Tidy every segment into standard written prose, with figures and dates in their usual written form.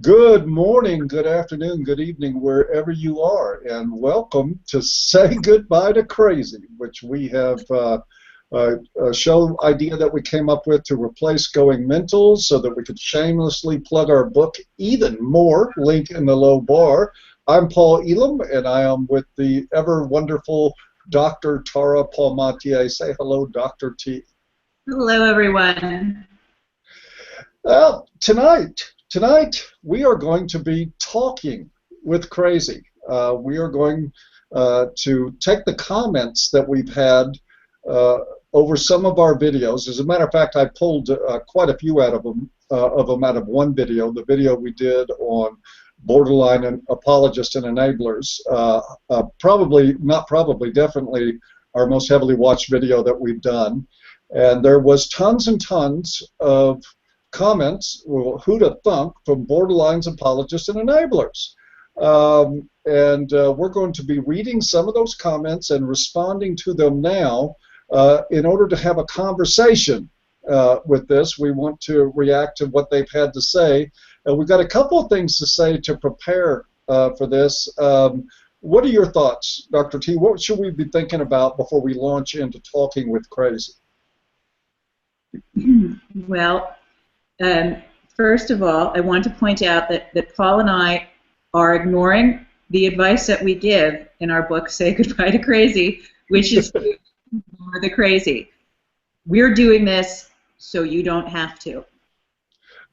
Good morning, good afternoon, good evening, wherever you are, and welcome to Say Goodbye to Crazy, which we have a show idea that we came up with to replace Going Mental so that we could shamelessly plug our book even more, link in the low bar. I'm Paul Elam, and I am with the ever wonderful Dr. Tara Palmatier. Say hello, Dr. T. Hello, everyone. Well, tonight we are going to be talking with Crazy. We are going to take the comments that we've had over some of our videos. As a matter of fact, I pulled quite a few out of them out of one video, the video we did on borderline and apologists and enablers. Definitely our most heavily watched video that we've done. And there was tons and tons of comments, well, who'da thunk, from borderlines, apologists, and enablers. We're going to be reading some of those comments and responding to them now in order to have a conversation with this. We want to react to what they've had to say. We've got a couple of things to say to prepare for this. What are your thoughts, Dr. T? What should we be thinking about before we launch into talking with Crazy? Well, first of all, I want to point out that Paul and I are ignoring the advice that we give in our book, Say Goodbye to Crazy, which is to ignore the crazy. We're doing this so you don't have to.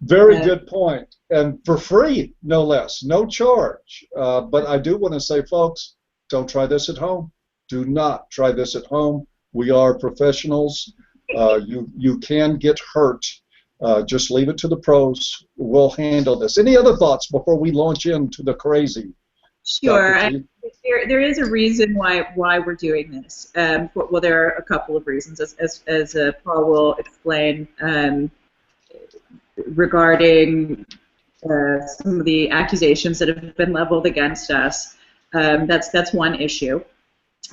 Very good point. And for free, no less, no charge. But I do want to say, folks, don't try this at home. Do not try this at home. We are professionals. You can get hurt. Just leave it to the pros. We'll handle this. Any other thoughts before we launch into the crazy? Sure. There is a reason why we're doing this. Well, there are a couple of reasons, as Paul will explain, regarding some of the accusations that have been leveled against us. That's one issue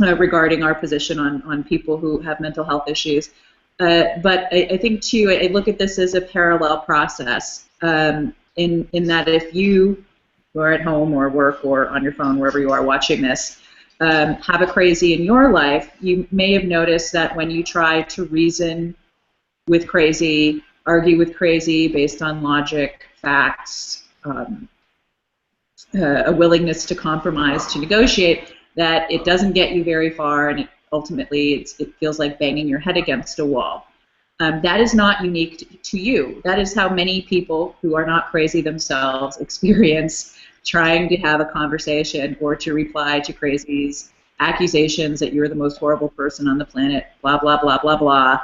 regarding our position on people who have mental health issues. But I think, too, I look at this as a parallel process in that if you are at home or work or on your phone, wherever you are watching this, have a crazy in your life, you may have noticed that when you try to reason with crazy, argue with crazy based on logic, facts, a willingness to compromise, to negotiate, that it doesn't get you very far, and ultimately it feels like banging your head against a wall. That is not unique to you. That is how many people who are not crazy themselves experience trying to have a conversation or to reply to Crazy's accusations that you're the most horrible person on the planet, blah, blah, blah, blah, blah.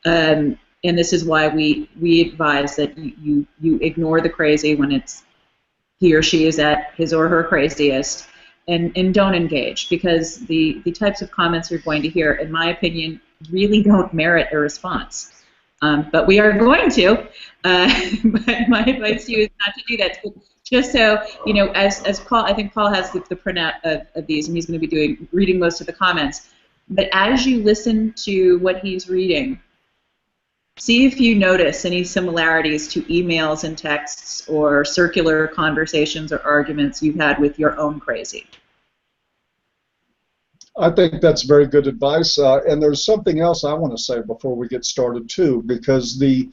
And this is why we advise that you ignore the crazy when it's he or she is at his or her craziest, and don't engage, because the types of comments you're going to hear, in my opinion, really don't merit a response. But we are going to. But my advice to you is not to do that. Just so you know, as Paul, I think Paul has the printout of these, and he's going to be reading most of the comments. But as you listen to what he's reading, see if you notice any similarities to emails and texts or circular conversations or arguments you've had with your own crazy. I think that's very good advice. And there's something else I want to say before we get started, too, because the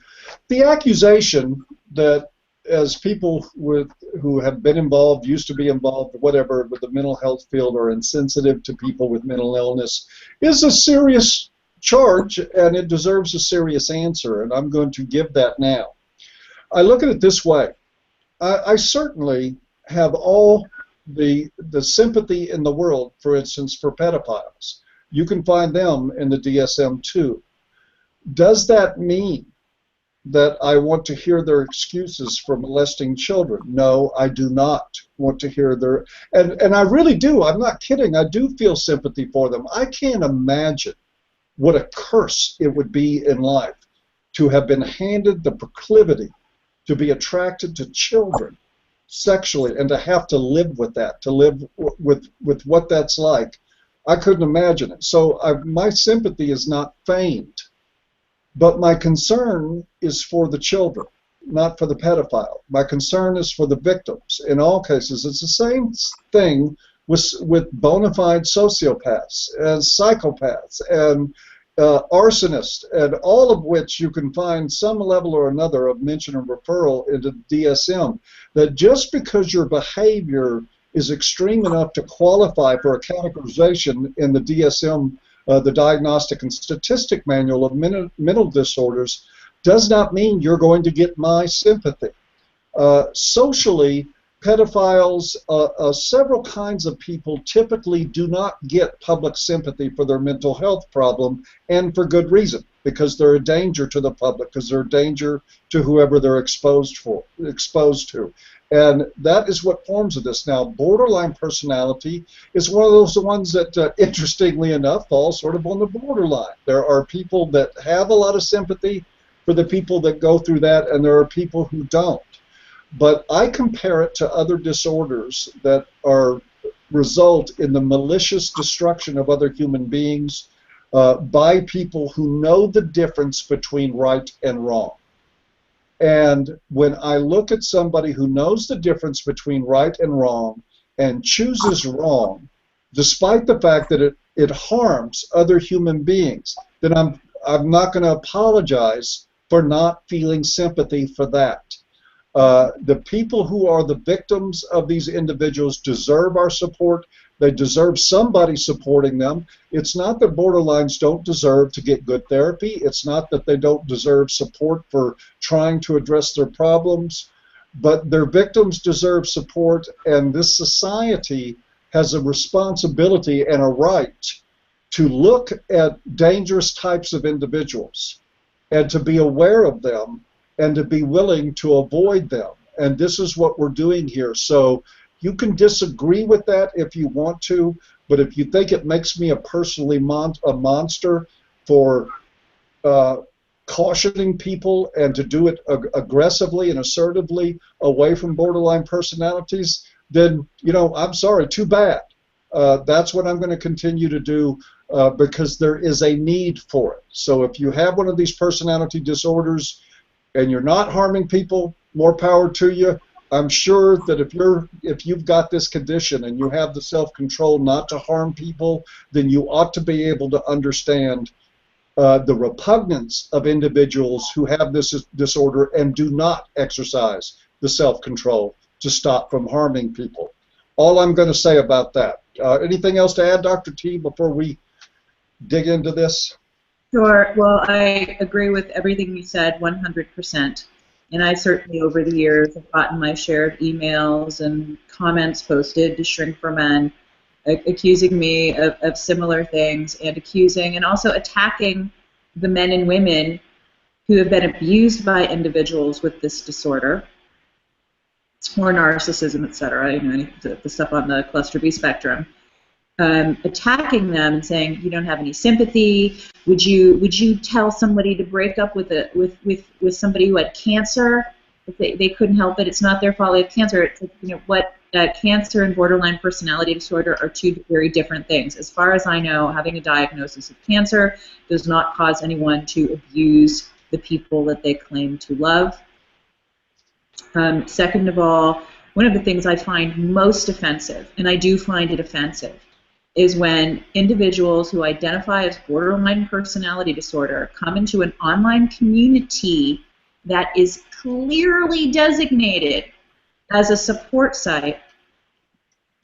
accusation that as people who have been involved, used to be involved, whatever, with the mental health field or insensitive to people with mental illness is a serious charge, and it deserves a serious answer, and I'm going to give that now. I look at it this way. I certainly have all the sympathy in the world, for instance, for pedophiles. You can find them in the DSM too. Does that mean that I want to hear their excuses for molesting children? No, I do not want to hear their, and I really do, I'm not kidding, I do feel sympathy for them. I can't imagine what a curse it would be in life to have been handed the proclivity to be attracted to children sexually and to have to live with that, to live with what that's like. I couldn't imagine it. So my sympathy is not feigned, but my concern is for the children. not for the pedophile. My concern is for the victims. In all cases, it's the same thing with bona fide sociopaths and psychopaths and arsonists, and all of which you can find some level or another of mention and referral into DSM, that just because your behavior is extreme enough to qualify for a categorization in the DSM, the Diagnostic and Statistic Manual of Mental Disorders, does not mean you're going to get my sympathy. Socially, pedophiles, several kinds of people typically do not get public sympathy for their mental health problem, and for good reason, because they're a danger to the public, because they're a danger to whoever they're exposed to. And that is what forms of this. Now, borderline personality is one of those ones that, interestingly enough, falls sort of on the borderline. There are people that have a lot of sympathy for the people that go through that, and there are people who don't. But I compare it to other disorders that result in the malicious destruction of other human beings by people who know the difference between right and wrong. And when I look at somebody who knows the difference between right and wrong and chooses wrong, despite the fact that it harms other human beings, then I'm not going to apologize for not feeling sympathy for that. The people who are the victims of these individuals deserve our support. They deserve somebody supporting them. It's not that borderlines don't deserve to get good therapy. It's not that they don't deserve support for trying to address their problems. But their victims deserve support, and this society has a responsibility and a right to look at dangerous types of individuals and to be aware of them and to be willing to avoid them. And this is what we're doing here. So you can disagree with that if you want to, but if you think it makes me a monster for cautioning people and to do it aggressively and assertively away from borderline personalities, then, you know, I'm sorry, too bad. That's what I'm going to continue to do because there is a need for it. So if you have one of these personality disorders and you're not harming people, more power to you. I'm sure that if you've got this condition and you have the self-control not to harm people, then you ought to be able to understand the repugnance of individuals who have this disorder and do not exercise the self-control to stop from harming people. All I'm going to say about that. Anything else to add, Dr. T, before we dig into this? Sure. Well, I agree with everything you said 100%. And I certainly, over the years, have gotten my share of emails and comments posted to Shrink for Men, accusing me of similar things and accusing and also attacking the men and women who have been abused by individuals with this disorder, or narcissism, etc., you know, the stuff on the cluster B spectrum. Attacking them and saying, you don't have any sympathy. Would you tell somebody to break up with somebody who had cancer if they couldn't help it? It's not their fault they have cancer. It's, you know, what cancer and borderline personality disorder are two very different things. As far as I know, having a diagnosis of cancer does not cause anyone to abuse the people that they claim to love. Second of all, one of the things I find most offensive, and I do find it offensive, is when individuals who identify as borderline personality disorder come into an online community that is clearly designated as a support site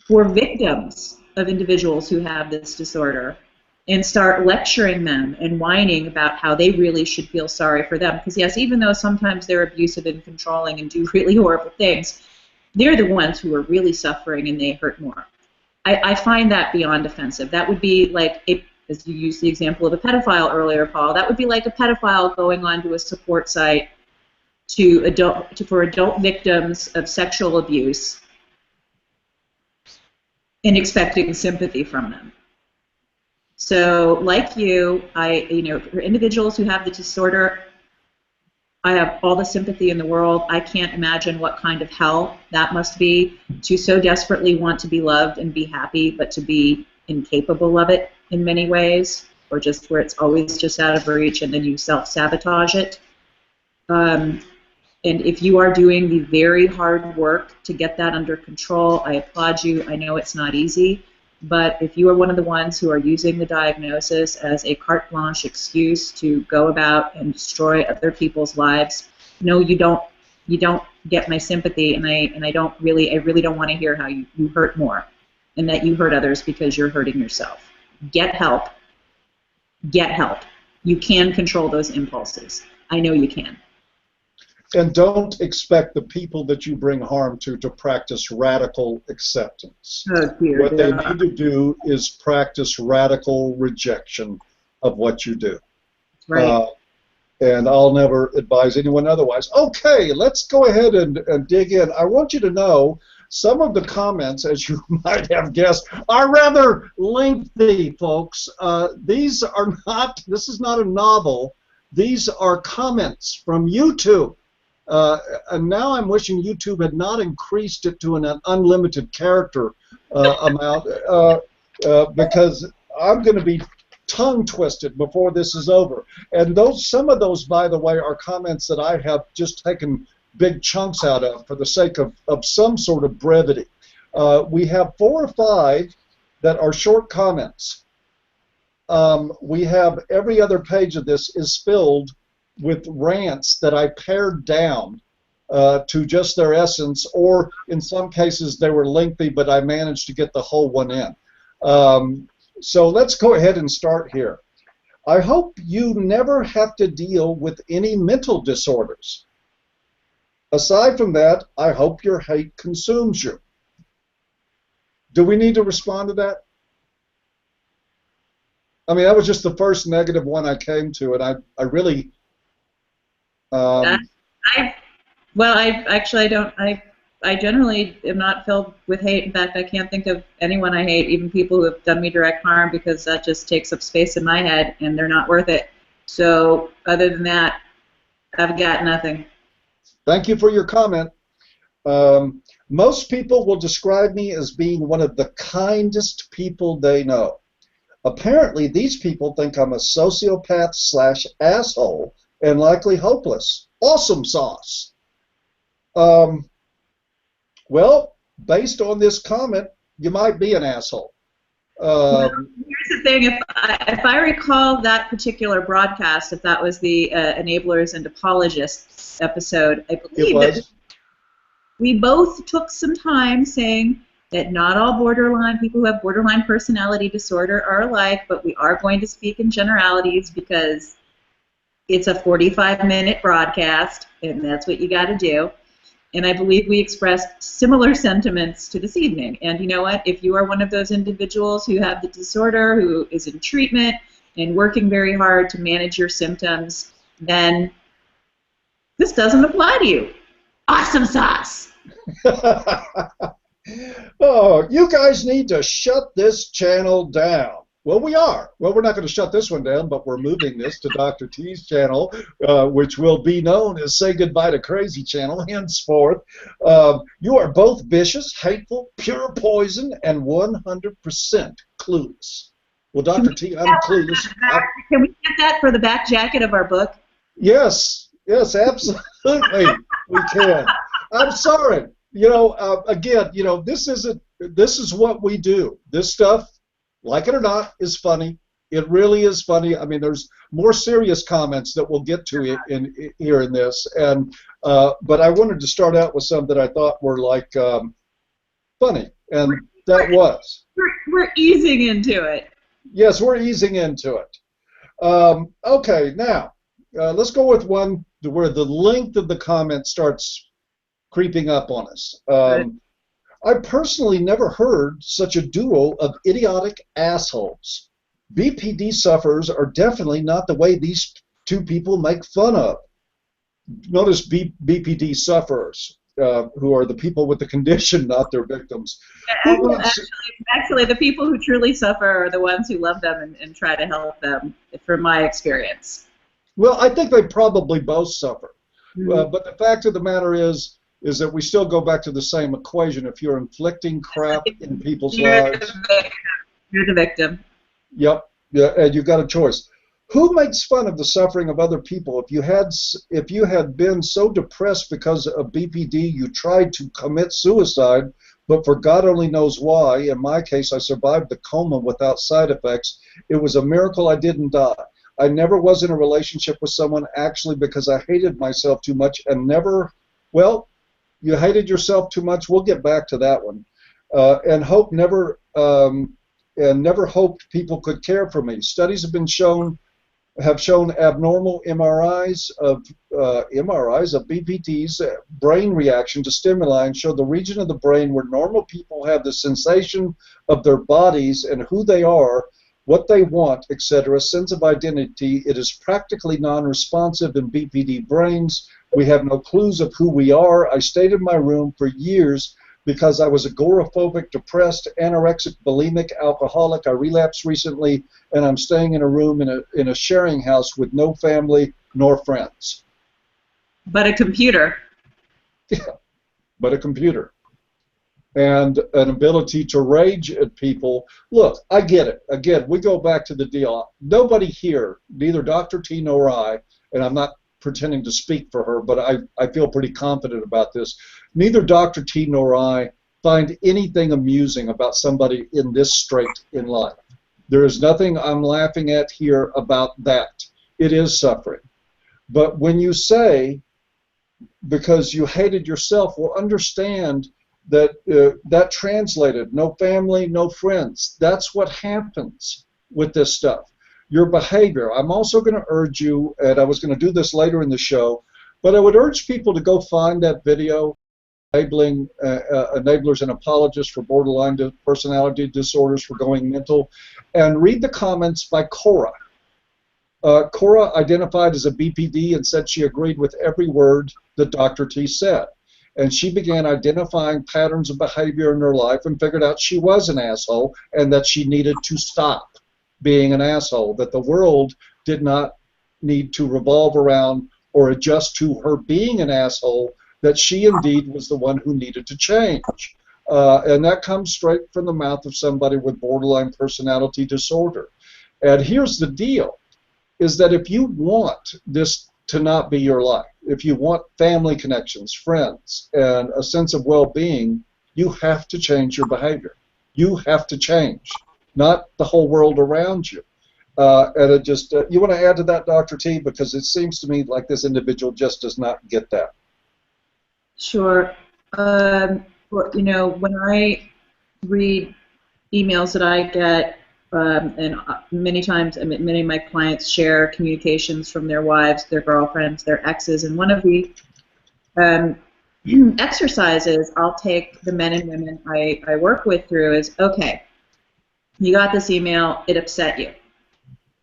for victims of individuals who have this disorder and start lecturing them and whining about how they really should feel sorry for them. Because yes, even though sometimes they're abusive and controlling and do really horrible things, they're the ones who are really suffering and they hurt more. I find that beyond offensive. That would be like, as you used the example of a pedophile earlier, Paul, that would be like a pedophile going onto a support site for adult victims of sexual abuse and expecting sympathy from them. So, like you, for individuals who have the disorder, I have all the sympathy in the world. I can't imagine what kind of hell that must be to so desperately want to be loved and be happy, but to be incapable of it in many ways, or just where it's always just out of reach and then you self-sabotage it. And if you are doing the very hard work to get that under control, I applaud you. I know it's not easy, but if you are one of the ones who are using the diagnosis as a carte blanche excuse to go about and destroy other people's lives, no, you don't get my sympathy, and I really don't want to hear how you hurt more and that you hurt others because you're hurting yourself. Get help. Get help. You can control those impulses. I know you can. And don't expect the people that you bring harm to practice radical acceptance. Oh, dear. What they need to do is practice radical rejection of what you do. Right. And I'll never advise anyone otherwise. Okay, let's go ahead and dig in. I want you to know some of the comments, as you might have guessed, are rather lengthy, folks. This is not a novel. These are comments from YouTube. And now I'm wishing YouTube had not increased it to an unlimited character amount because I'm going to be tongue twisted before this is over. And some of those, by the way, are comments that I have just taken big chunks out of for the sake of some sort of brevity. We have 4 or 5 that are short comments. We have every other page of this is filled with rants that I pared down to just their essence, or in some cases they were lengthy, but I managed to get the whole one in. So let's go ahead and start here. I hope you never have to deal with any mental disorders. Aside from that, I hope your hate consumes you. Do we need to respond to that? I mean, that was just the first negative one I came to, and I really... I generally am not filled with hate. In fact, I can't think of anyone I hate, even people who have done me direct harm, because that just takes up space in my head, and they're not worth it. So, other than that, I've got nothing. Thank you for your comment. Most people will describe me as being one of the kindest people they know. Apparently, these people think I'm a sociopath/asshole and likely hopeless. Awesome sauce. Well, based on this comment, you might be an asshole. Well, here's the thing. If I recall that particular broadcast, if that was the Enablers and Apologists episode, I believe that we both took some time saying that not all people who have borderline personality disorder are alike, but we are going to speak in generalities because it's a 45-minute broadcast, and that's what you got to do. And I believe we expressed similar sentiments to this evening. And you know what? If you are one of those individuals who have the disorder, who is in treatment and working very hard to manage your symptoms, then this doesn't apply to you. Awesome sauce! Oh, you guys need to shut this channel down. Well, we are. Well, we're not going to shut this one down, but we're moving this to Dr. T's channel, which will be known as Say Goodbye to Crazy channel henceforth. You are both vicious, hateful, pure poison, and 100% clueless. Well, Dr. T, I'm clueless. Can we get that for the back jacket of our book? Yes, absolutely, we can. I'm sorry. You know, again, you know, this is what we do. This stuff, like it or not, is funny. It really is funny. I mean, there's more serious comments that we'll get to here in this, and but I wanted to start out with some that I thought were like funny, and that was. We're easing into it. Yes, we're easing into it. Okay, now let's go with one where the length of the comment starts creeping up on us. I personally never heard such a duo of idiotic assholes. BPD sufferers are definitely not the way these two people make fun of. Notice BPD sufferers, who are the people with the condition, not their victims. Actually, the people who truly suffer are the ones who love them and try to help them, from my experience. Well, I think they probably both suffer. But the fact of the matter is that we still go back to the same equation. If you're inflicting crap in people's lives, you're the victim. Yep. Yeah, and you've got a choice. Who makes fun of the suffering of other people? If you had been so depressed because of BPD, you tried to commit suicide, but for God only knows why. In my case, I survived the coma without side effects. It was a miracle I didn't die. I never was in a relationship with someone actually because I hated myself too much and never, well, you hated yourself too much. We'll get back to that one. And never hoped people could care for me. Studies have shown abnormal MRIs of BPD's brain reaction to stimuli and show the region of the brain where normal people have the sensation of their bodies and who they are, what they want, etc., sense of identity. It is practically non-responsive in BPD brains. We have no clues of who we are. I stayed in my room for years because I was agoraphobic, depressed, anorexic, bulimic, alcoholic. I relapsed recently, and I'm staying in a room in a sharing house with no family nor friends. But a computer. Yeah, but a computer. And an ability to rage at people. Look, I get it. Again, we go back to the deal. Nobody here, neither Dr. T nor I, and I'm not pretending to speak for her, but I feel pretty confident about this. Neither Dr. T nor I find anything amusing about somebody in this strait in life. There is nothing I'm laughing at here about that. It is suffering. But when you say, because you hated yourself, well, understand that that translated, no family, no friends. That's what happens with this stuff. Your behavior. I'm also going to urge you, and I was going to do this later in the show, but I would urge people to go find that video, enabling enablers and apologists for borderline personality disorders for going mental, and read the comments by Cora. Cora identified as a BPD and said she agreed with every word that Dr. T said. And she began identifying patterns of behavior in her life and figured out she was an asshole and that she needed to stop being an asshole, that the world did not need to revolve around or adjust to her being an asshole, that she indeed was the one who needed to change. And that comes straight from the mouth of somebody with borderline personality disorder. And here's the deal, is that if you want this to not be your life, if you want family connections, friends, and a sense of well-being, you have to change your behavior. You have to change, not the whole world around you. And it just, you want to add to that, Dr. T, because it seems to me like this individual just does not get that. Sure. You know, when I read emails that I get, and many times, many of my clients share communications from their wives, their girlfriends, their exes, and one of the exercises I'll take the men and women I work with through is, okay, you got this email, it upset you.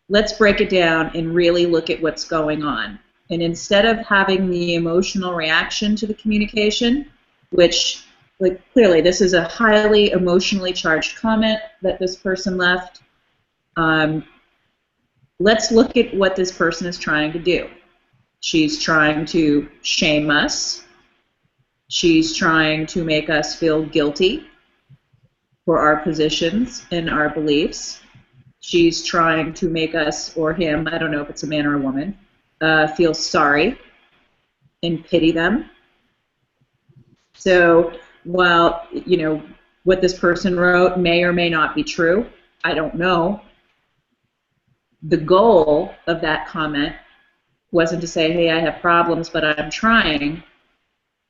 Let's break it down and really look at what's going on. And instead of having the emotional reaction to the communication, which, like, clearly this is a highly emotionally charged comment that this person left, let's look at what this person is trying to do. She's trying to shame us. She's trying to make us feel guilty for our positions and our beliefs. She's trying to make us, or him, I don't know if it's a man or a woman, feel sorry and pity them. So while, you know, what this person wrote may or may not be true, I don't know, the goal of that comment wasn't to say, hey, I have problems, but I'm trying.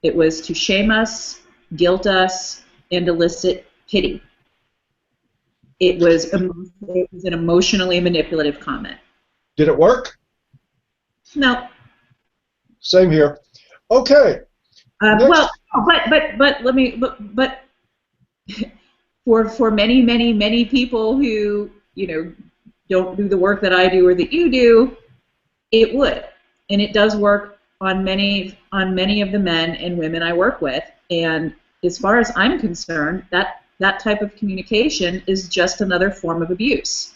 It was to shame us, guilt us, and elicit pity. It was an emotionally manipulative comment. Did it work? No. Same here. Okay. Well, but let me, but for many people who, you know, don't do the work that I do or that you do, it would, and it does work on many of the men and women I work with. And as far as I'm concerned, that type of communication is just another form of abuse.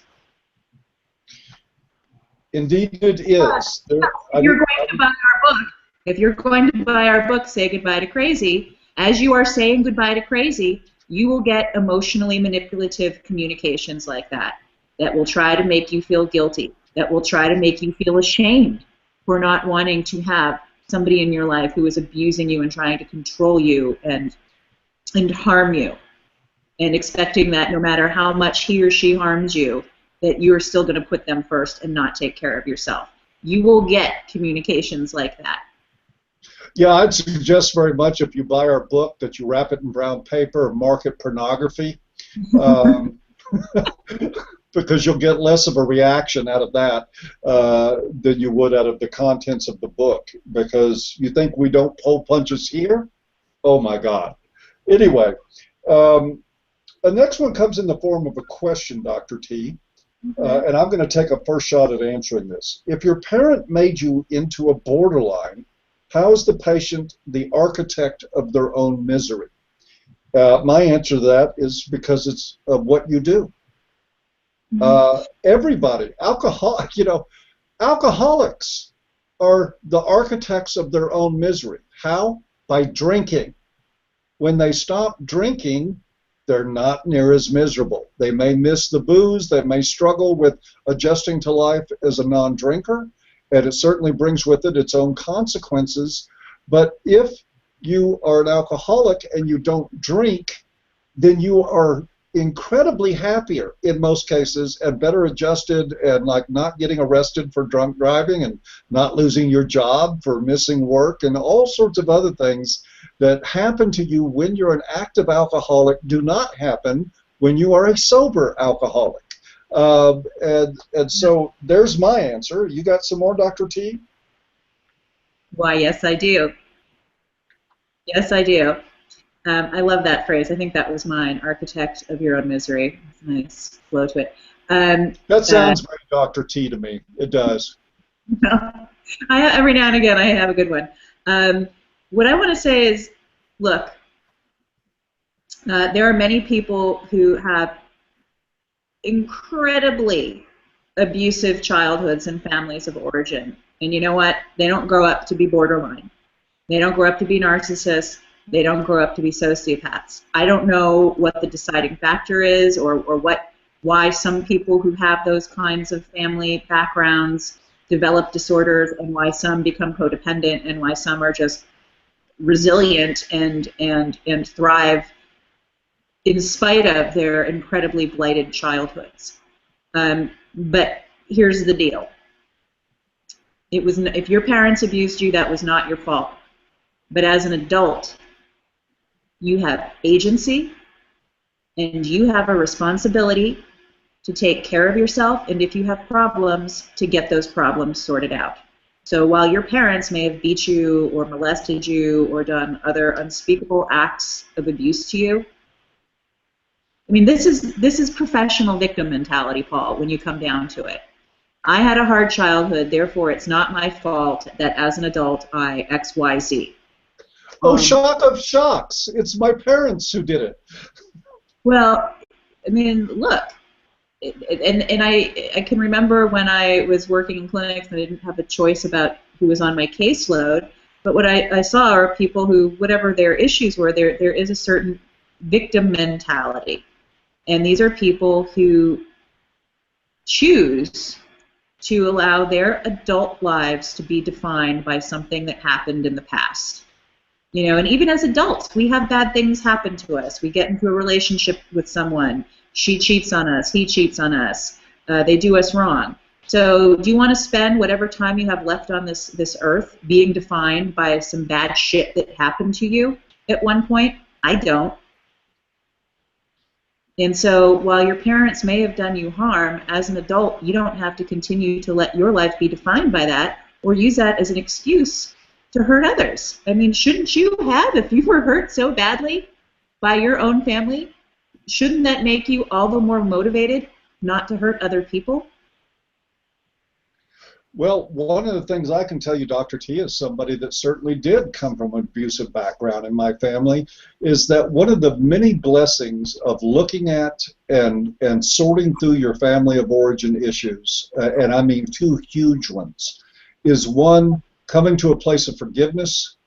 Indeed, it is. If you're going to buy our book, if you're going to buy our book, Say Goodbye to Crazy, as you are saying goodbye to Crazy, you will get emotionally manipulative communications like that will try to make you feel guilty. that will try to make you feel ashamed for not wanting to have somebody in your life who is abusing you and trying to control you and harm you, and expecting that no matter how much he or she harms you, that you're still going to put them first and not take care of yourself. You will get communications like that. Yeah, I'd suggest very much if you buy our book that you wrap it in brown paper and mark it pornography, because you'll get less of a reaction out of that than you would out of the contents of the book. Because you think we don't pull punches here? Oh my God. Anyway, the next one comes in the form of a question, Dr. T. And I'm going to take a first shot at answering this. If your parent made you into a borderline, how is the patient the architect of their own misery? My answer to that is because it's what you do. Everybody, alcoholics are the architects of their own misery. How? By drinking. When they stop drinking, they're not near as miserable. They may miss the booze, they may struggle with adjusting to life as a non-drinker, and it certainly brings with it its own consequences. But if you are an alcoholic and you don't drink, then you are incredibly happier in most cases and better adjusted, and like not getting arrested for drunk driving and not losing your job for missing work and all sorts of other things that happen to you when you're an active alcoholic do not happen when you are a sober alcoholic. And so there's my answer. You got some more, Dr. T? Why, yes, I do. Yes, I do. I love that phrase. I think that was mine, architect of your own misery. It's a nice flow to it. That sounds very Dr. T to me. It does. Every now and again I have a good one. What I want to say is, look, there are many people who have incredibly abusive childhoods and families of origin. And you know what? They don't grow up to be borderline. They don't grow up to be narcissists. They don't grow up to be sociopaths. I don't know what the deciding factor is, or why some people who have those kinds of family backgrounds develop disorders, and why some become codependent, and why some are just resilient and thrive in spite of their incredibly blighted childhoods. But here's the deal. If your parents abused you, that was not your fault. But as an adult, you have agency, and you have a responsibility to take care of yourself, and if you have problems, to get those problems sorted out. So while your parents may have beat you or molested you or done other unspeakable acts of abuse to you, I mean, this is professional victim mentality, Paul, when you come down to it. I had a hard childhood, therefore it's not my fault that as an adult I X, Y, Z. Oh, shock of shocks. It's my parents who did it. Well, I mean, look, and I can remember when I was working in clinics and I didn't have a choice about who was on my caseload, but what I saw are people who, whatever their issues were, there is a certain victim mentality. And these are people who choose to allow their adult lives to be defined by something that happened in the past. You know, and even as adults, we have bad things happen to us. We get into a relationship with someone. She cheats on us. He cheats on us. They do us wrong. So do you want to spend whatever time you have left on this earth being defined by some bad shit that happened to you at one point? I don't. And so while your parents may have done you harm, as an adult, you don't have to continue to let your life be defined by that or use that as an excuse to hurt others. I mean, shouldn't you have, if you were hurt so badly by your own family, shouldn't that make you all the more motivated not to hurt other people? Well, one of the things I can tell you, Dr. T, as somebody that certainly did come from an abusive background in my family, is that one of the many blessings of looking at and sorting through your family of origin issues, and I mean two huge ones, is one, coming to a place of forgiveness,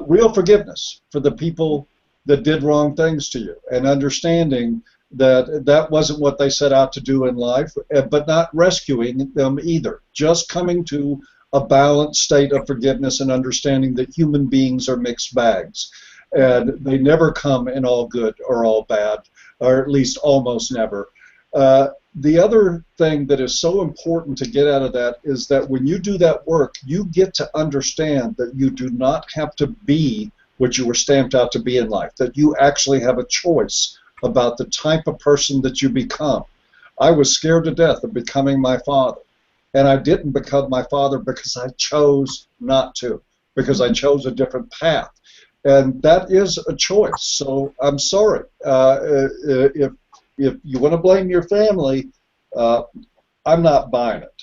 real forgiveness for the people that did wrong things to you, and understanding that that wasn't what they set out to do in life, but not rescuing them either. Just coming to a balanced state of forgiveness and understanding that human beings are mixed bags, and they never come in all good or all bad, or at least almost never. The other thing that is so important to get out of that is that when you do that work, you get to understand that you do not have to be what you were stamped out to be in life, that you actually have a choice about the type of person that you become. I was scared to death of becoming my father, and I didn't become my father because I chose not to, because I chose a different path, and that is a choice. So I'm sorry. If you want to blame your family, I'm not buying it.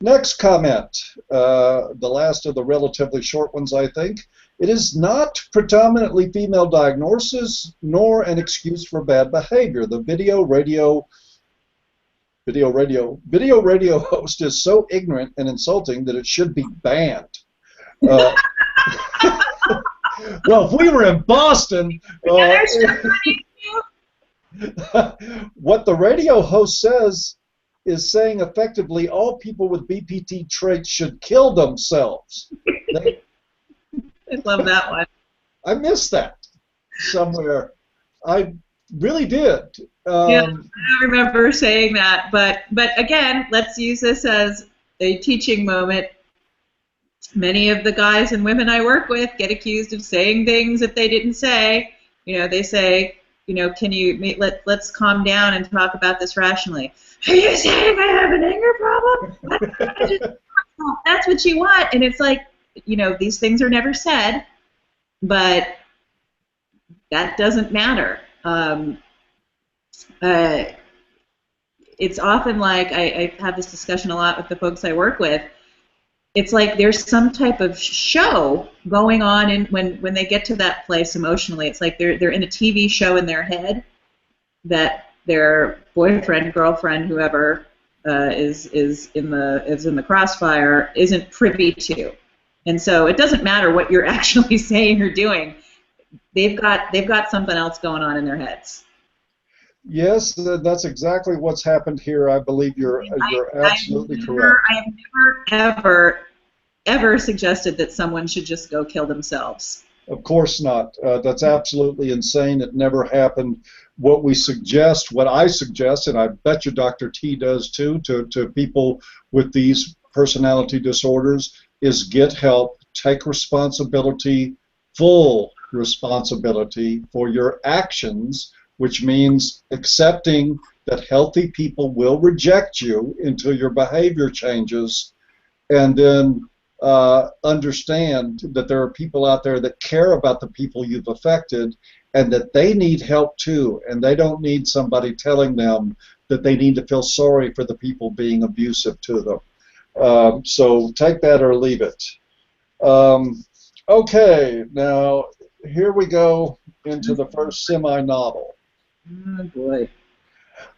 Next comment, the last of the relatively short ones, I think. It is not predominantly female diagnosis, nor an excuse for bad behavior. The video radio host is so ignorant and insulting that it should be banned. Well, if we were in Boston, what the radio host says is saying effectively all people with BPD traits should kill themselves. I love that one. I missed that somewhere. I really did. Yeah, I don't remember saying that, but again, let's use this as a teaching moment. Many of the guys and women I work with get accused of saying things that they didn't say. You know, they say, you know, can you let's calm down and talk about this rationally. Are you saying I have an anger problem? That's what you want, and it's like, you know, these things are never said, but that doesn't matter. It's often like, I have this discussion a lot with the folks I work with. It's like there's some type of show going on when they get to that place emotionally. It's like they're in a TV show in their head that their boyfriend, girlfriend, whoever is in the crossfire isn't privy to. And so it doesn't matter what you're actually saying or doing. They've got something else going on in their heads. Yes, that's exactly what's happened here. I believe you're absolutely correct. I have never, ever suggested that someone should just go kill themselves. Of course not. That's absolutely insane. It never happened. What I suggest, and I bet you Dr. T does too, to people with these personality disorders, is get help, take responsibility, full responsibility for your actions, which means accepting that healthy people will reject you until your behavior changes, and then understand that there are people out there that care about the people you've affected and that they need help too, and they don't need somebody telling them that they need to feel sorry for the people being abusive to them. So take that or leave it. Okay, now here we go into the first semi-novel. Oh boy.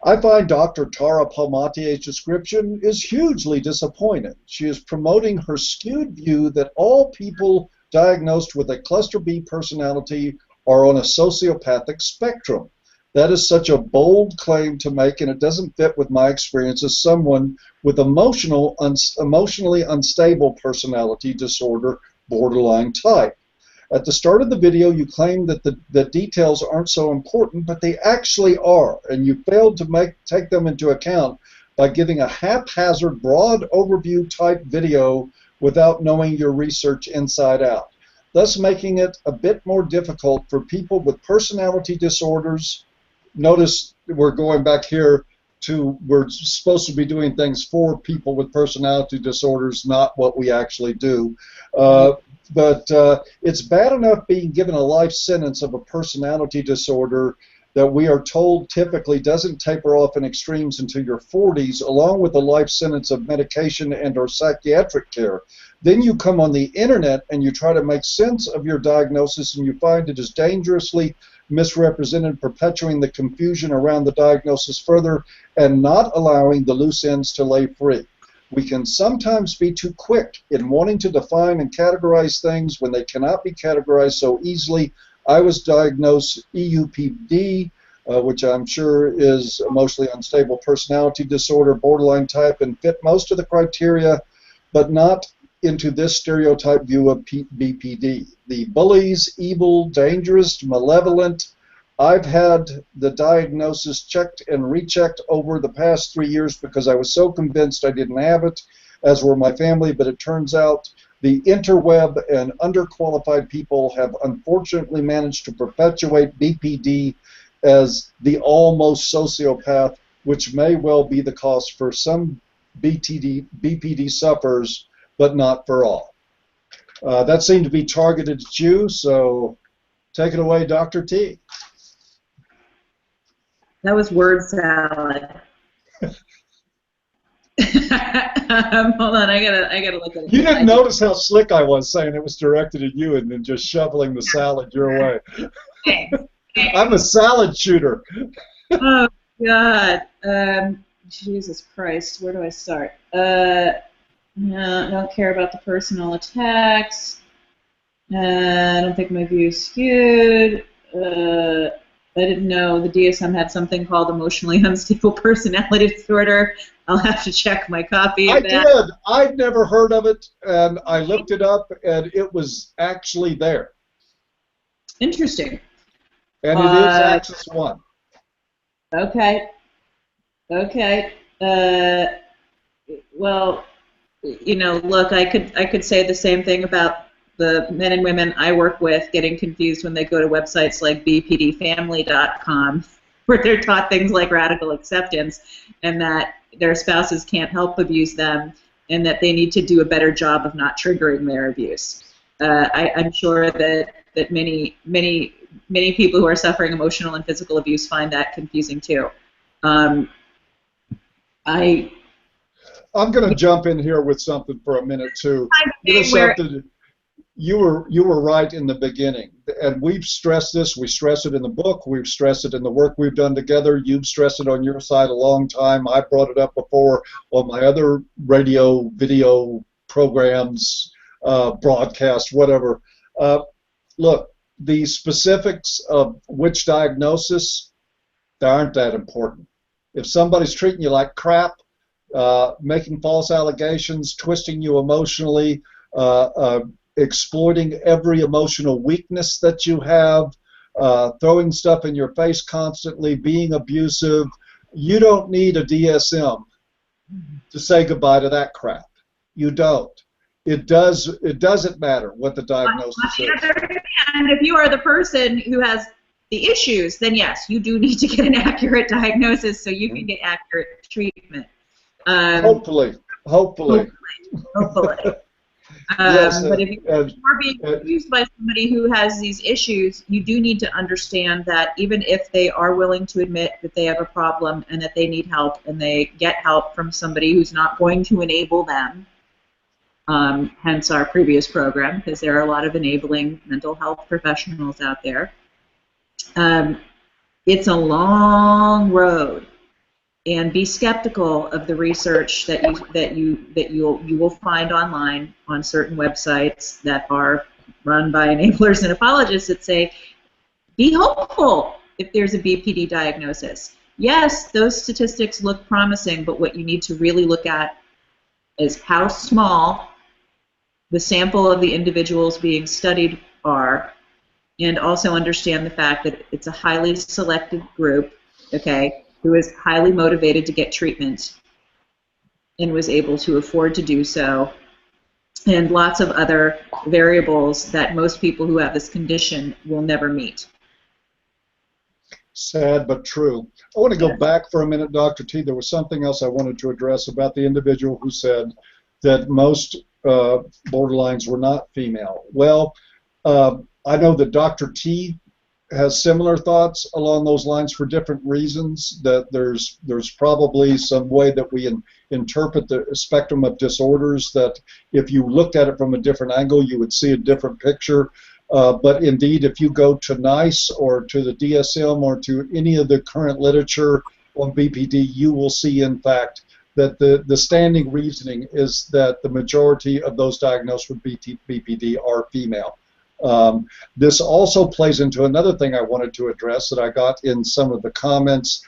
I find Dr. Tara Palmatier's description is hugely disappointing. She is promoting her skewed view that all people diagnosed with a cluster B personality are on a sociopathic spectrum. That is such a bold claim to make, and it doesn't fit with my experience as someone with emotionally unstable personality disorder, borderline type. At the start of the video, you claim that the details aren't so important, but they actually are, and you failed to take them into account by giving a haphazard, broad overview type video without knowing your research inside out, thus making it a bit more difficult for people with personality disorders. Notice we're going back here to, we're supposed to be doing things for people with personality disorders, not what we actually do. But it's bad enough being given a life sentence of a personality disorder that we are told typically doesn't taper off in extremes until your 40s, along with a life sentence of medication and or psychiatric care. Then you come on the internet and you try to make sense of your diagnosis, and you find it is dangerously misrepresented, perpetuating the confusion around the diagnosis further and not allowing the loose ends to lay free. We can sometimes be too quick in wanting to define and categorize things when they cannot be categorized so easily. I was diagnosed EUPD which I'm sure is emotionally unstable personality disorder, borderline type, and fit most of the criteria, but not into this stereotype view of BPD. The bullies, evil, dangerous, malevolent. I've had the diagnosis checked and rechecked over the past 3 years because I was so convinced I didn't have it, as were my family, but it turns out the interweb and underqualified people have unfortunately managed to perpetuate BPD as the almost sociopath, which may well be the cause for some BPD sufferers, but not for all. That seemed to be targeted at you, so take it away, Dr. T. That was word salad. Hold on, I gotta look at it. You didn't notice how slick I was saying it was directed at you and then just shoveling the salad your way. I'm a salad shooter. Oh God, Jesus Christ, where do I start? No, don't care about the personal attacks. I don't think my view is skewed. I didn't know the DSM had something called emotionally unstable personality disorder. I'll have to check my copy of that. I did. I'd never heard of it, and I looked it up, and it was actually there. Interesting. And it is Axis 1. Okay. Okay. Well, you know, look, I could say the same thing about the men and women I work with getting confused when they go to websites like bpdfamily.com, where they're taught things like radical acceptance, and that their spouses can't help abuse them, and that they need to do a better job of not triggering their abuse. I'm sure that many people who are suffering emotional and physical abuse find that confusing too. I'm going to jump in here with something for a minute too. You were right in the beginning, and we've stressed this. We stress it in the book. We've stressed it in the work we've done together. You've stressed it on your side a long time. I brought it up before on my other radio, video programs, broadcasts, whatever. Look, the specifics of which diagnosis, they aren't that important. If somebody's treating you like crap, making false allegations, twisting you emotionally, exploiting every emotional weakness that you have, throwing stuff in your face constantly, being abusive, you don't need a DSM to say goodbye to that crap. You don't. It doesn't matter what the diagnosis is. And if you are the person who has the issues, then yes, you do need to get an accurate diagnosis so you can get accurate treatment. Hopefully. Yes, but if you're being abused by somebody who has these issues, you do need to understand that even if they are willing to admit that they have a problem and that they need help, and they get help from somebody who's not going to enable them, hence our previous program, because there are a lot of enabling mental health professionals out there. It's a long road. And be skeptical of the research that you will find online on certain websites that are run by enablers and apologists that say, be hopeful if there's a BPD diagnosis. Yes, those statistics look promising, but what you need to really look at is how small the sample of the individuals being studied are, and also understand the fact that it's a highly selected group, okay, who is highly motivated to get treatment and was able to afford to do so, and lots of other variables that most people who have this condition will never meet. Sad but true. I want to go back for a minute, Dr. T. There was something else I wanted to address about the individual who said that most borderlines were not female. Well, I know that Dr. T has similar thoughts along those lines for different reasons, that there's probably some way that we interpret the spectrum of disorders that if you looked at it from a different angle, you would see a different picture. But indeed, if you go to NICE or to the DSM or to any of the current literature on BPD, you will see, in fact, that the standing reasoning is that the majority of those diagnosed with BPD are female. This also plays into another thing I wanted to address that I got in some of the comments.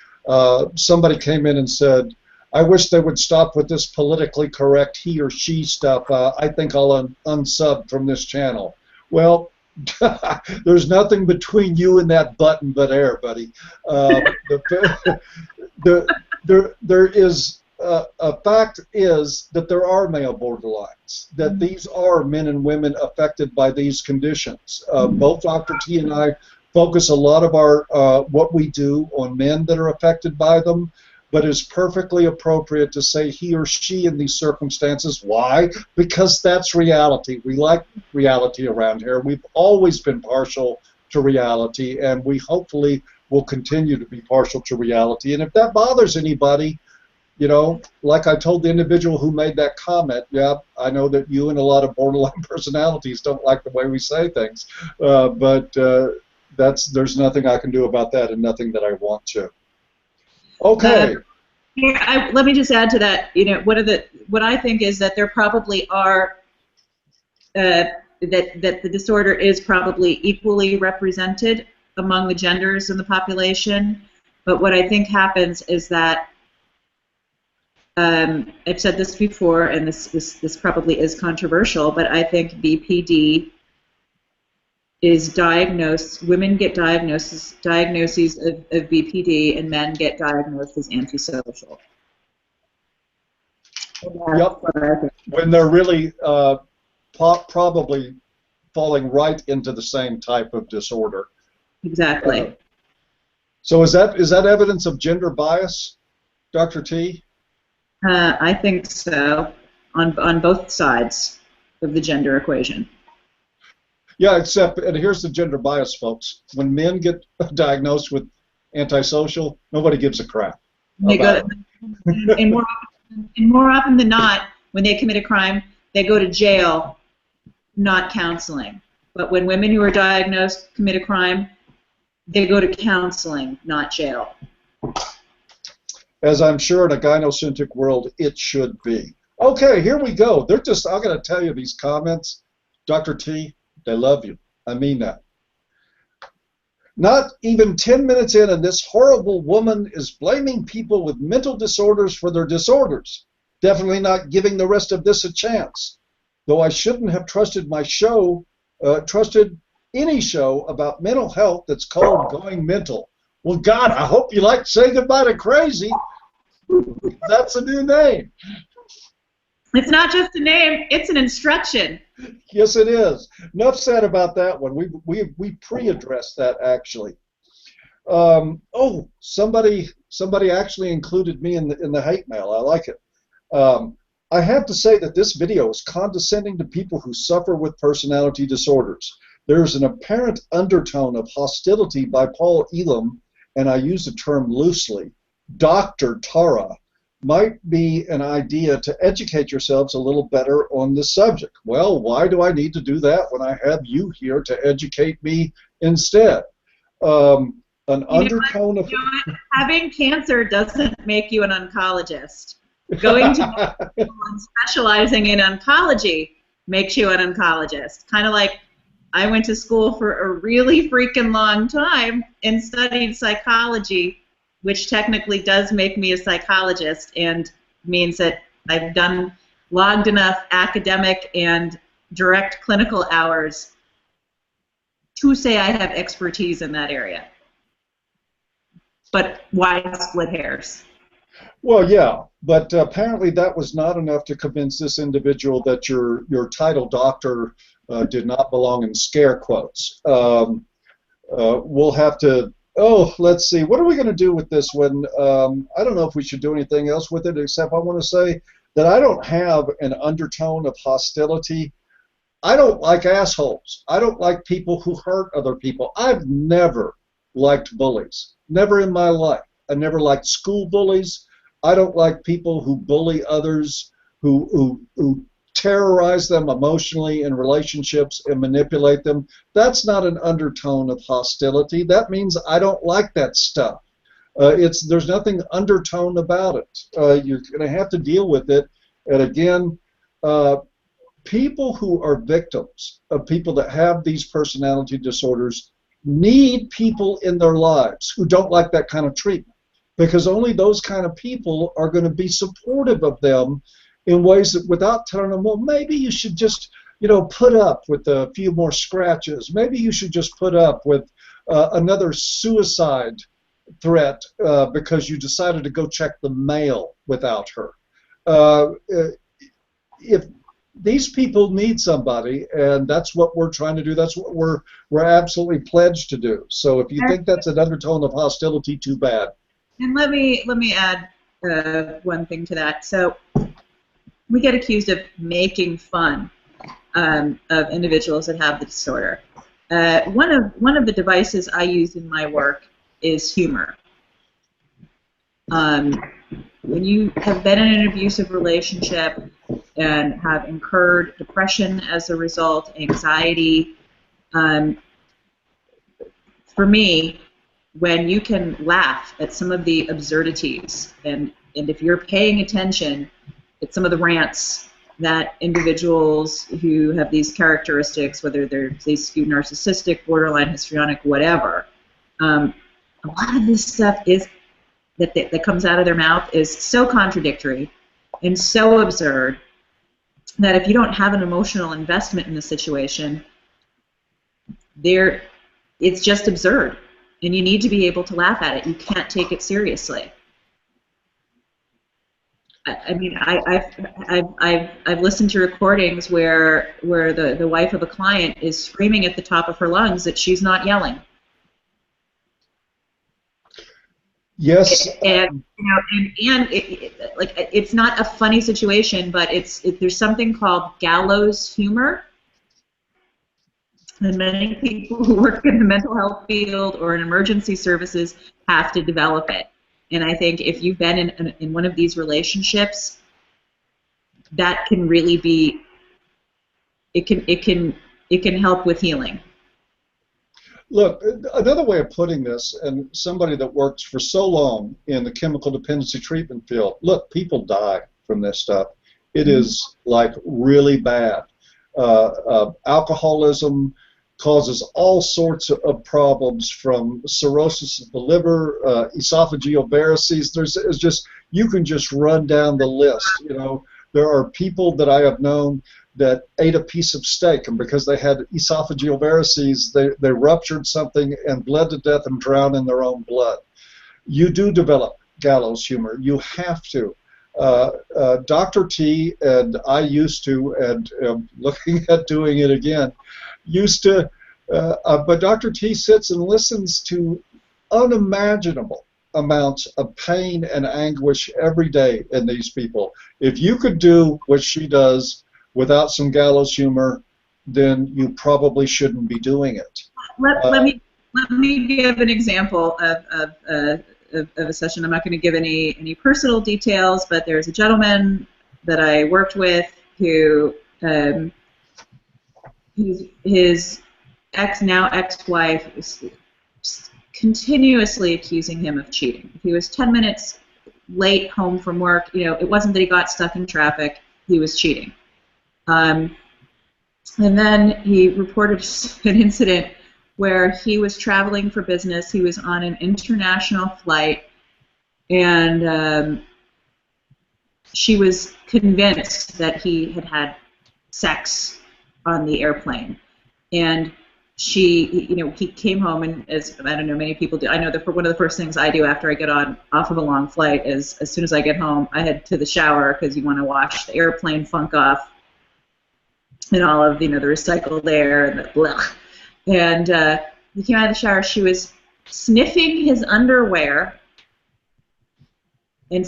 Somebody came in and said, I wish they would stop with this politically correct he or she stuff. I think I'll unsub from this channel. Well, there's nothing between you and that button but air, buddy. There is a fact is that there are male borderlines, that these are men and women affected by these conditions. Both Dr. T and I focus a lot of our what we do on men that are affected by them, but it's perfectly appropriate to say he or she in these circumstances. Why? Because that's reality. We like reality around here. We've always been partial to reality, and we hopefully will continue to be partial to reality. And if that bothers anybody, you know, like I told the individual who made that comment, yeah, I know that you and a lot of borderline personalities don't like the way we say things, but there's nothing I can do about that, and nothing that I want to. Okay. Let me just add to that. You know, what I think is that there probably are that the disorder is probably equally represented among the genders in the population. But what I think happens is that I've said this before, and this probably is controversial, but I think BPD is diagnosed. Women get diagnoses of BPD, and men get diagnosed as antisocial. Yep. When they're really probably falling right into the same type of disorder. Exactly. So is that evidence of gender bias, Dr. T? I think so, on both sides of the gender equation. Yeah, except, and here's the gender bias, folks. When men get diagnosed with antisocial, nobody gives a crap. And more often than not, when they commit a crime, they go to jail, not counseling. But when women who are diagnosed commit a crime, they go to counseling, not jail. As I'm sure in a gynocentric world, it should be. Okay, here we go. I'm going to tell you these comments, Dr. T, they love you. I mean that. Not even 10 minutes in, and this horrible woman is blaming people with mental disorders for their disorders. Definitely not giving the rest of this a chance. Though I shouldn't have trusted my show, trusted any show about mental health that's called Going Mental. Well, God, I hope you like to say goodbye to Crazy. That's a new name. It's not just a name, it's an instruction. Yes, it is. Enough said about that one. We pre-addressed that, actually. Oh, somebody actually included me in the hate mail. I like it. I have to say that this video is condescending to people who suffer with personality disorders. There's an apparent undertone of hostility by Paul Elam, and I use the term loosely. Dr. Tara might be an idea to educate yourselves a little better on this subject. Well, why do I need to do that when I have you here to educate me instead? Undertone of... Having cancer doesn't make you an oncologist. Going to and specializing in oncology makes you an oncologist. Kind of like I went to school for a really freaking long time and studied psychology, which technically does make me a psychologist and means that I've done logged enough academic and direct clinical hours to say I have expertise in that area. But why split hairs? Well, yeah, but apparently that was not enough to convince this individual that your title doctor did not belong in scare quotes. We'll have to... Oh, let's see. What are we going to do with this one? I don't know if we should do anything else with it, except I want to say that I don't have an undertone of hostility. I don't like assholes. I don't like people who hurt other people. I've never liked bullies. Never in my life. I never liked school bullies. I don't like people who bully others, who terrorize them emotionally in relationships and manipulate them. That's not an undertone of hostility. That means I don't like that stuff. There's nothing undertone about it. You're going to have to deal with it. And again, people who are victims of people that have these personality disorders need people in their lives who don't like that kind of treatment, because only those kind of people are going to be supportive of them in ways that, without telling them, well, maybe you should just, put up with a few more scratches. Maybe you should just put up with another suicide threat because you decided to go check the mail without her. If these people need somebody, and that's what we're trying to do. That's what we're absolutely pledged to do. So if you think that's an undertone of hostility, too bad. And let me add one thing to that. So we get accused of making fun of individuals that have the disorder. One of the devices I use in my work is humor. When you have been in an abusive relationship and have incurred depression as a result, anxiety, for me, when you can laugh at some of the absurdities, and if you're paying attention at some of the rants that individuals who have these characteristics, whether they're skewed narcissistic, borderline histrionic, whatever, a lot of this stuff is that comes out of their mouth is so contradictory and so absurd that if you don't have an emotional investment in the situation, it's just absurd, and you need to be able to laugh at it. You can't take it seriously. I mean, I've listened to recordings where the wife of a client is screaming at the top of her lungs that she's not yelling. Yes. And it's not a funny situation, but there's something called gallows humor, and many people who work in the mental health field or in emergency services have to develop it. And I think if you've been in one of these relationships, that can really be it can help with healing. Look, another way of putting this, and somebody that works for so long in the chemical dependency treatment field, look, people die from this stuff. It is like really bad. Alcoholism causes all sorts of problems, from cirrhosis of the liver, esophageal varices. It's just, you can just run down the list. There are people that I have known that ate a piece of steak, and because they had esophageal varices, they ruptured something and bled to death and drowned in their own blood. You do develop gallows humor. You have to. Dr. T and I used to, and looking at doing it again, but Dr. T sits and listens to unimaginable amounts of pain and anguish every day in these people. If you could do what she does without some gallows humor, then you probably shouldn't be doing it. Let me give an example of a session. I'm not going to give any personal details, but there's a gentleman that I worked with who his now ex-wife is continuously accusing him of cheating. If he was 10 minutes late home from work, it wasn't that he got stuck in traffic, he was cheating. And then he reported an incident where he was traveling for business. He was on an international flight, and she was convinced that he had had sex on the airplane. And he came home, and as I don't know, many people do. I know that one of the first things I do after I get off of a long flight is, as soon as I get home, I head to the shower, because you want to wash the airplane funk off and all of the recycled air and the blah. And he came out of the shower. She was sniffing his underwear and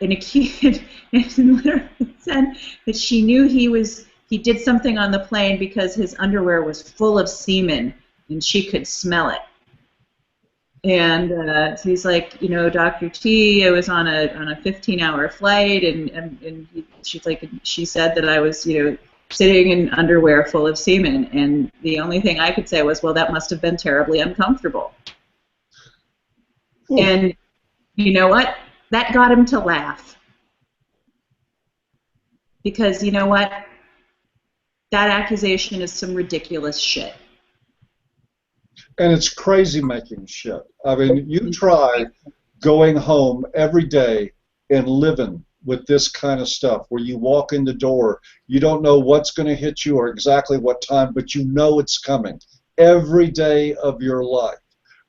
accused and literally said that she knew he did something on the plane because his underwear was full of semen and she could smell it. And so he's like, Dr. T, I was on a 15-hour flight, and she's like, she said that I was, sitting in underwear full of semen, and the only thing I could say was, well, that must have been terribly uncomfortable. Ooh. And you know what? That got him to laugh. Because you know what? that accusation is some ridiculous shit. And it's crazy making shit. I mean, you try going home every day and living with this kind of stuff where you walk in the door, you don't know what's going to hit you or exactly what time, but you know it's coming every day of your life,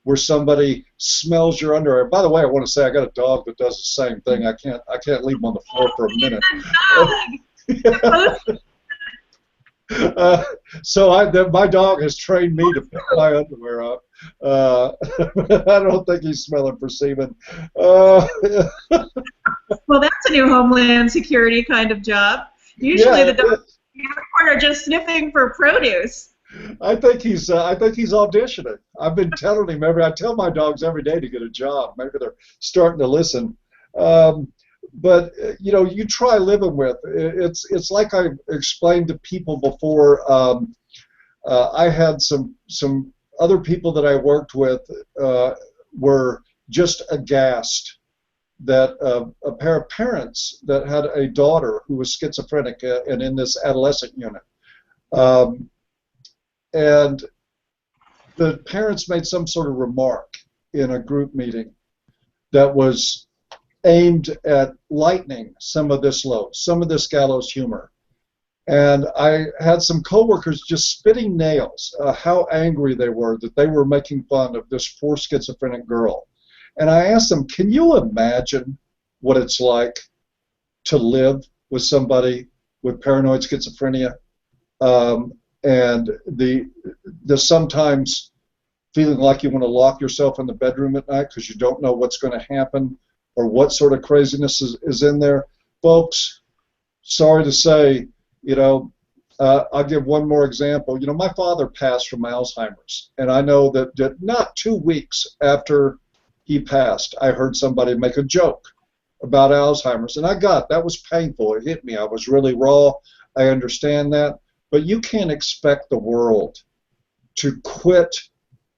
where somebody smells your underwear. By the way, I want to say I got a dog that does the same thing. I can't leave him on the floor for a minute. My dog has trained me to pick my underwear up. I don't think he's smelling for semen. Well, that's a new Homeland Security kind of job. Usually the dogs are just sniffing for produce. I think he's auditioning. I've been telling him I tell my dogs every day to get a job. Maybe they're starting to listen. But you know, you try living with it's like I explained to people before. I had some other people that I worked with were just aghast that a pair of parents that had a daughter who was schizophrenic and in this adolescent unit, and the parents made some sort of remark in a group meeting that was aimed at lightening some of this load, some of this gallows humor. And I had some coworkers just spitting nails how angry they were that they were making fun of this poor schizophrenic girl. And I asked them, can you imagine what it's like to live with somebody with paranoid schizophrenia, and the sometimes feeling like you want to lock yourself in the bedroom at night because you don't know what's going to happen or what sort of craziness is in there? Folks, sorry to say, you know, I'll give one more example. You know, my father passed from Alzheimer's, and I know that not 2 weeks after he passed, I heard somebody make a joke about Alzheimer's, and that was painful. It hit me. I was really raw. I understand that, but you can't expect the world to quit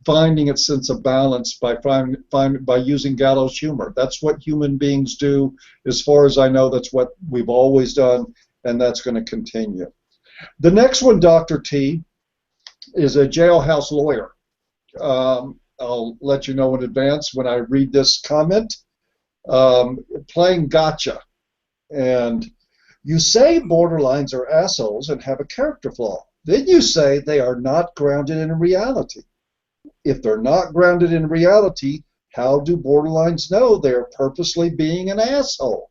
finding its sense of balance by using gallows humor. That's what human beings do. As far as I know, that's what we've always done, and that's going to continue. The next one, Dr. T, is a jailhouse lawyer. I'll let you know in advance when I read this comment. Playing gotcha. And you say borderlines are assholes and have a character flaw. Then you say they are not grounded in reality. If they're not grounded in reality, how do borderlines know they're purposely being an asshole?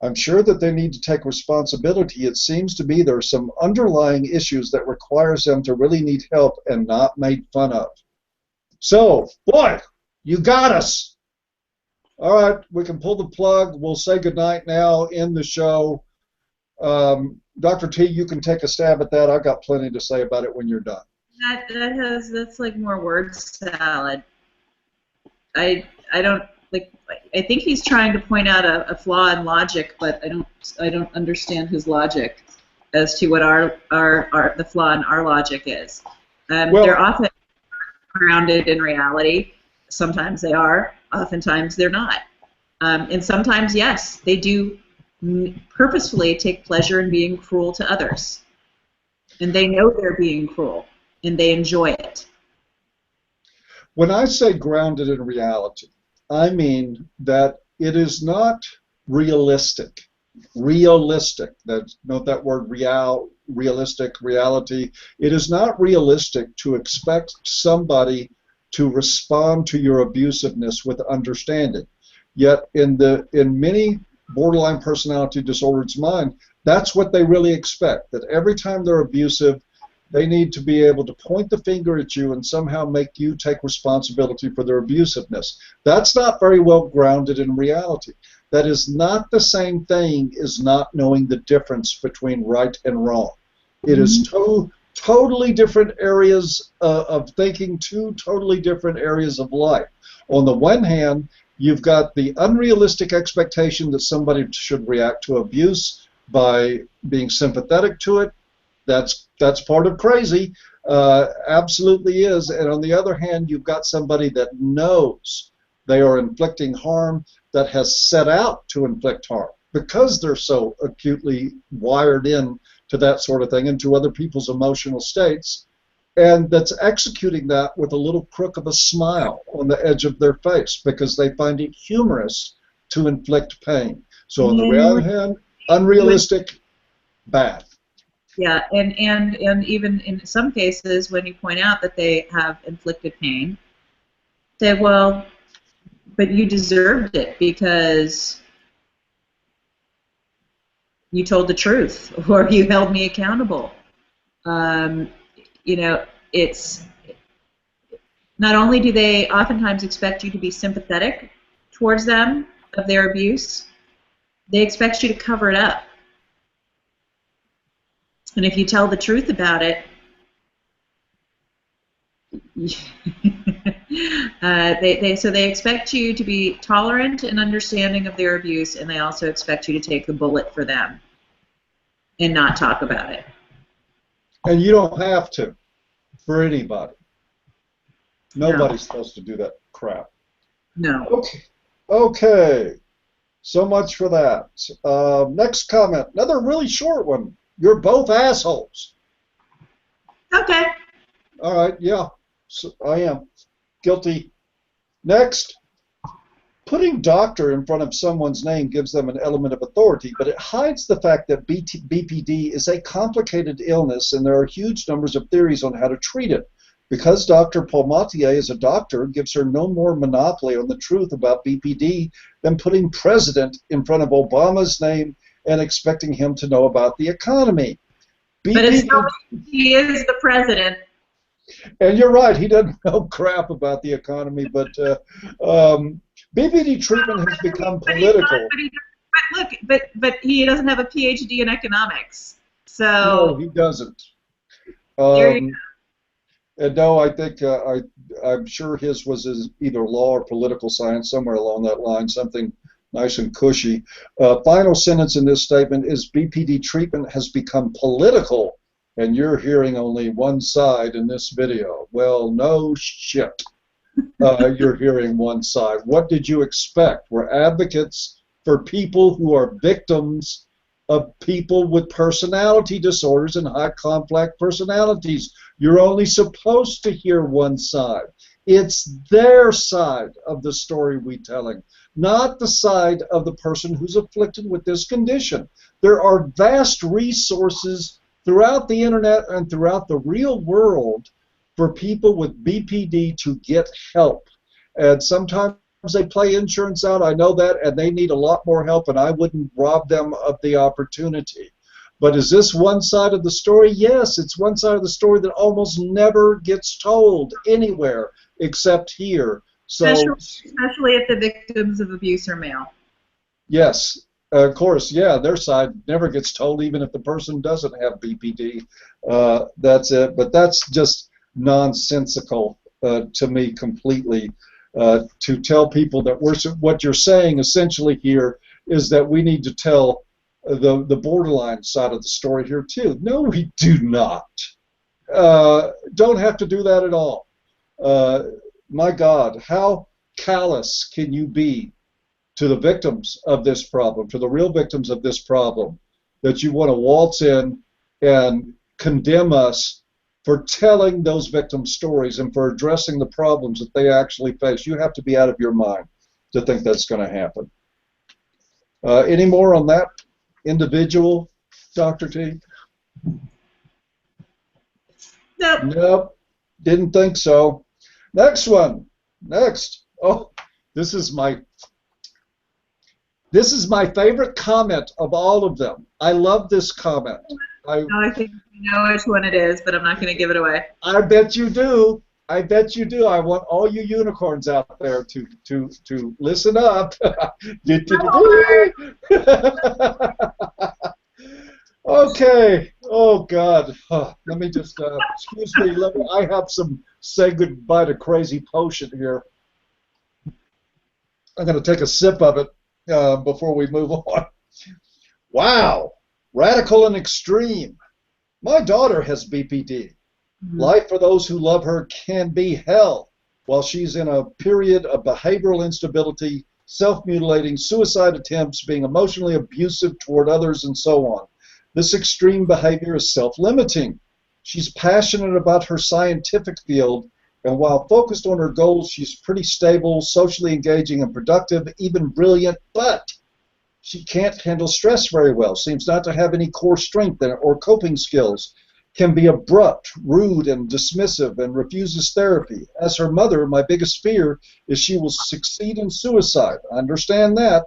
I'm sure that they need to take responsibility. It seems to me there are some underlying issues that requires them to really need help and not made fun of. So, boy, you got us. All right, we can pull the plug. We'll say goodnight now, end the show. Dr. T, you can take a stab at that. I've got plenty to say about it when you're done. That's like more word salad. I think he's trying to point out a flaw in logic, but I don't understand his logic as to what the flaw in our logic is. They're often grounded in reality. Sometimes they are. Oftentimes they're not. And sometimes, yes, they do purposefully take pleasure in being cruel to others, and they know they're being cruel, and they enjoy it. When I say grounded in reality, I mean that it is not realistic. Realistic. Note that word realistic, reality. It is not realistic to expect somebody to respond to your abusiveness with understanding. Yet in many borderline personality disorders mind, that's what they really expect. That every time they're abusive, they need to be able to point the finger at you and somehow make you take responsibility for their abusiveness. That's not very well grounded in reality. That is not the same thing as not knowing the difference between right and wrong. It is totally different areas of thinking, two totally different areas of life. On the one hand, you've got the unrealistic expectation that somebody should react to abuse by being sympathetic to it. That's part of crazy, absolutely is. And on the other hand, you've got somebody that knows they are inflicting harm, that has set out to inflict harm because they're so acutely wired in to that sort of thing and to other people's emotional states, and that's executing that with a little crook of a smile on the edge of their face because they find it humorous to inflict pain. So on the one hand, unrealistic, bad. Yeah, and even in some cases, when you point out that they have inflicted pain, say, well, but you deserved it because you told the truth or you held me accountable. You know, it's not only do they oftentimes expect you to be sympathetic towards them of their abuse, they expect you to cover it up. And if you tell the truth about it, so they expect you to be tolerant and understanding of their abuse, and they also expect you to take the bullet for them and not talk about it. And you don't have to, for anybody. Nobody's supposed to do that crap. No. Okay. Okay. So much for that. Next comment. Another really short one. You're both assholes. Okay. All right. Yeah. So I am guilty. Next. Putting doctor in front of someone's name gives them an element of authority, but it hides the fact that BPD is a complicated illness and there are huge numbers of theories on how to treat it. Because Dr. Palmatier is a doctor gives her no more monopoly on the truth about BPD than putting president in front of Obama's name and expecting him to know about the economy. But it's not, he is the president. And you're right, he doesn't know crap about the economy, but BPD treatment has become political. But he doesn't have a PhD in economics. So no, he doesn't. And no, I think I'm sure his was either law or political science, somewhere along that line, something nice and cushy. Final sentence in this statement is BPD treatment has become political, and you're hearing only one side in this video. Well, no shit. You're hearing one side. What did you expect? We're advocates for people who are victims of people with personality disorders and high conflict personalities. You're only supposed to hear one side. It's their side of the story we're telling, not the side of the person who's afflicted with this condition. There are vast resources throughout the internet and throughout the real world for people with BPD to get help. And sometimes they play insurance out, I know that, and they need a lot more help, and I wouldn't rob them of the opportunity. But is this one side of the story? Yes, it's one side of the story that almost never gets told anywhere except here. So, especially if the victims of abuse are male. Yes, of course, yeah, their side never gets told, even if the person doesn't have BPD. That's it, but that's just nonsensical to me completely. To tell people that what you're saying essentially here is that we need to tell the borderline side of the story here too. No, we do not. Don't have to do that at all. My God, how callous can you be to the victims of this problem, to the real victims of this problem, that you want to waltz in and condemn us for telling those victims' stories and for addressing the problems that they actually face. You have to be out of your mind to think that's going to happen. Any more on that individual, Dr. T? Nope. Nope. Didn't think so. Next one. Next. Oh, this is my favorite comment of all of them. I love this comment. I think you know which one it is, but I'm not going to give it away. I bet you do. I bet you do. I want all you unicorns out there to listen up. Okay. Oh God. Let me just excuse me. I have some say goodbye to crazy potion here. I'm going to take a sip of it before we move on. Wow. Radical and extreme. My daughter has BPD. Life for those who love her can be hell while she's in a period of behavioral instability, self-mutilating, suicide attempts, being emotionally abusive toward others, and so on. This extreme behavior is self-limiting. She's passionate about her scientific field, and while focused on her goals, she's pretty stable, socially engaging, and productive, even brilliant, but she can't handle stress very well, seems not to have any core strength or coping skills, can be abrupt, rude, and dismissive, and refuses therapy. As her mother, my biggest fear is she will succeed in suicide. I understand that.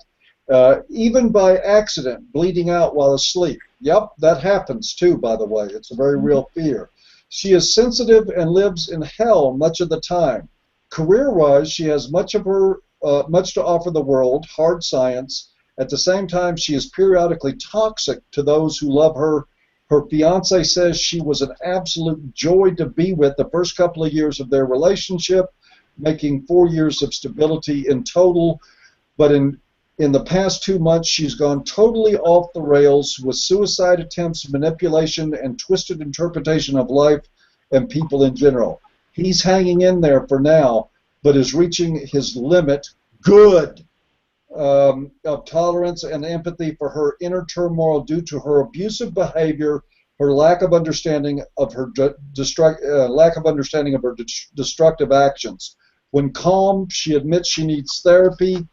Even by accident, bleeding out while asleep. Yep, that happens too, by the way. It's a very real fear. She is sensitive and lives in hell much of the time. Career-wise, she has much to offer the world, hard science. At the same time, she is periodically toxic to those who love her. Her fiance says she was an absolute joy to be with the first couple of years of their relationship, making 4 years of stability in total. But in the past 2 months, she's gone totally off the rails with suicide attempts, manipulation, and twisted interpretation of life and people in general. He's hanging in there for now, but is reaching his limit, of tolerance and empathy for her inner turmoil due to her abusive behavior, her lack of understanding of her destructive actions. When calm, she admits she needs therapy.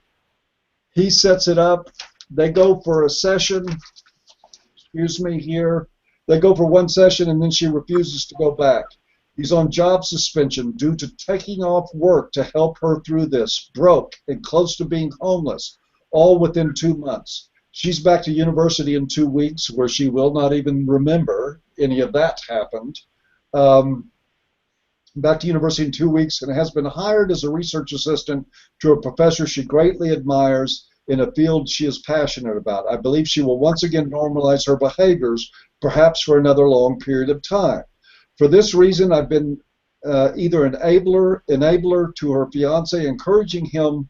He sets it up. They go for a session. Excuse me here. They go for one session, and then she refuses to go back. He's on job suspension due to taking off work to help her through this, broke and close to being homeless, all within 2 months. She's back to university in 2 weeks, where she will not even remember any of that happened. Back to university in 2 weeks, and has been hired as a research assistant to a professor she greatly admires in a field she is passionate about. I believe she will once again normalize her behaviors, perhaps for another long period of time. For this reason, I've been either enabler to her fiance, encouraging him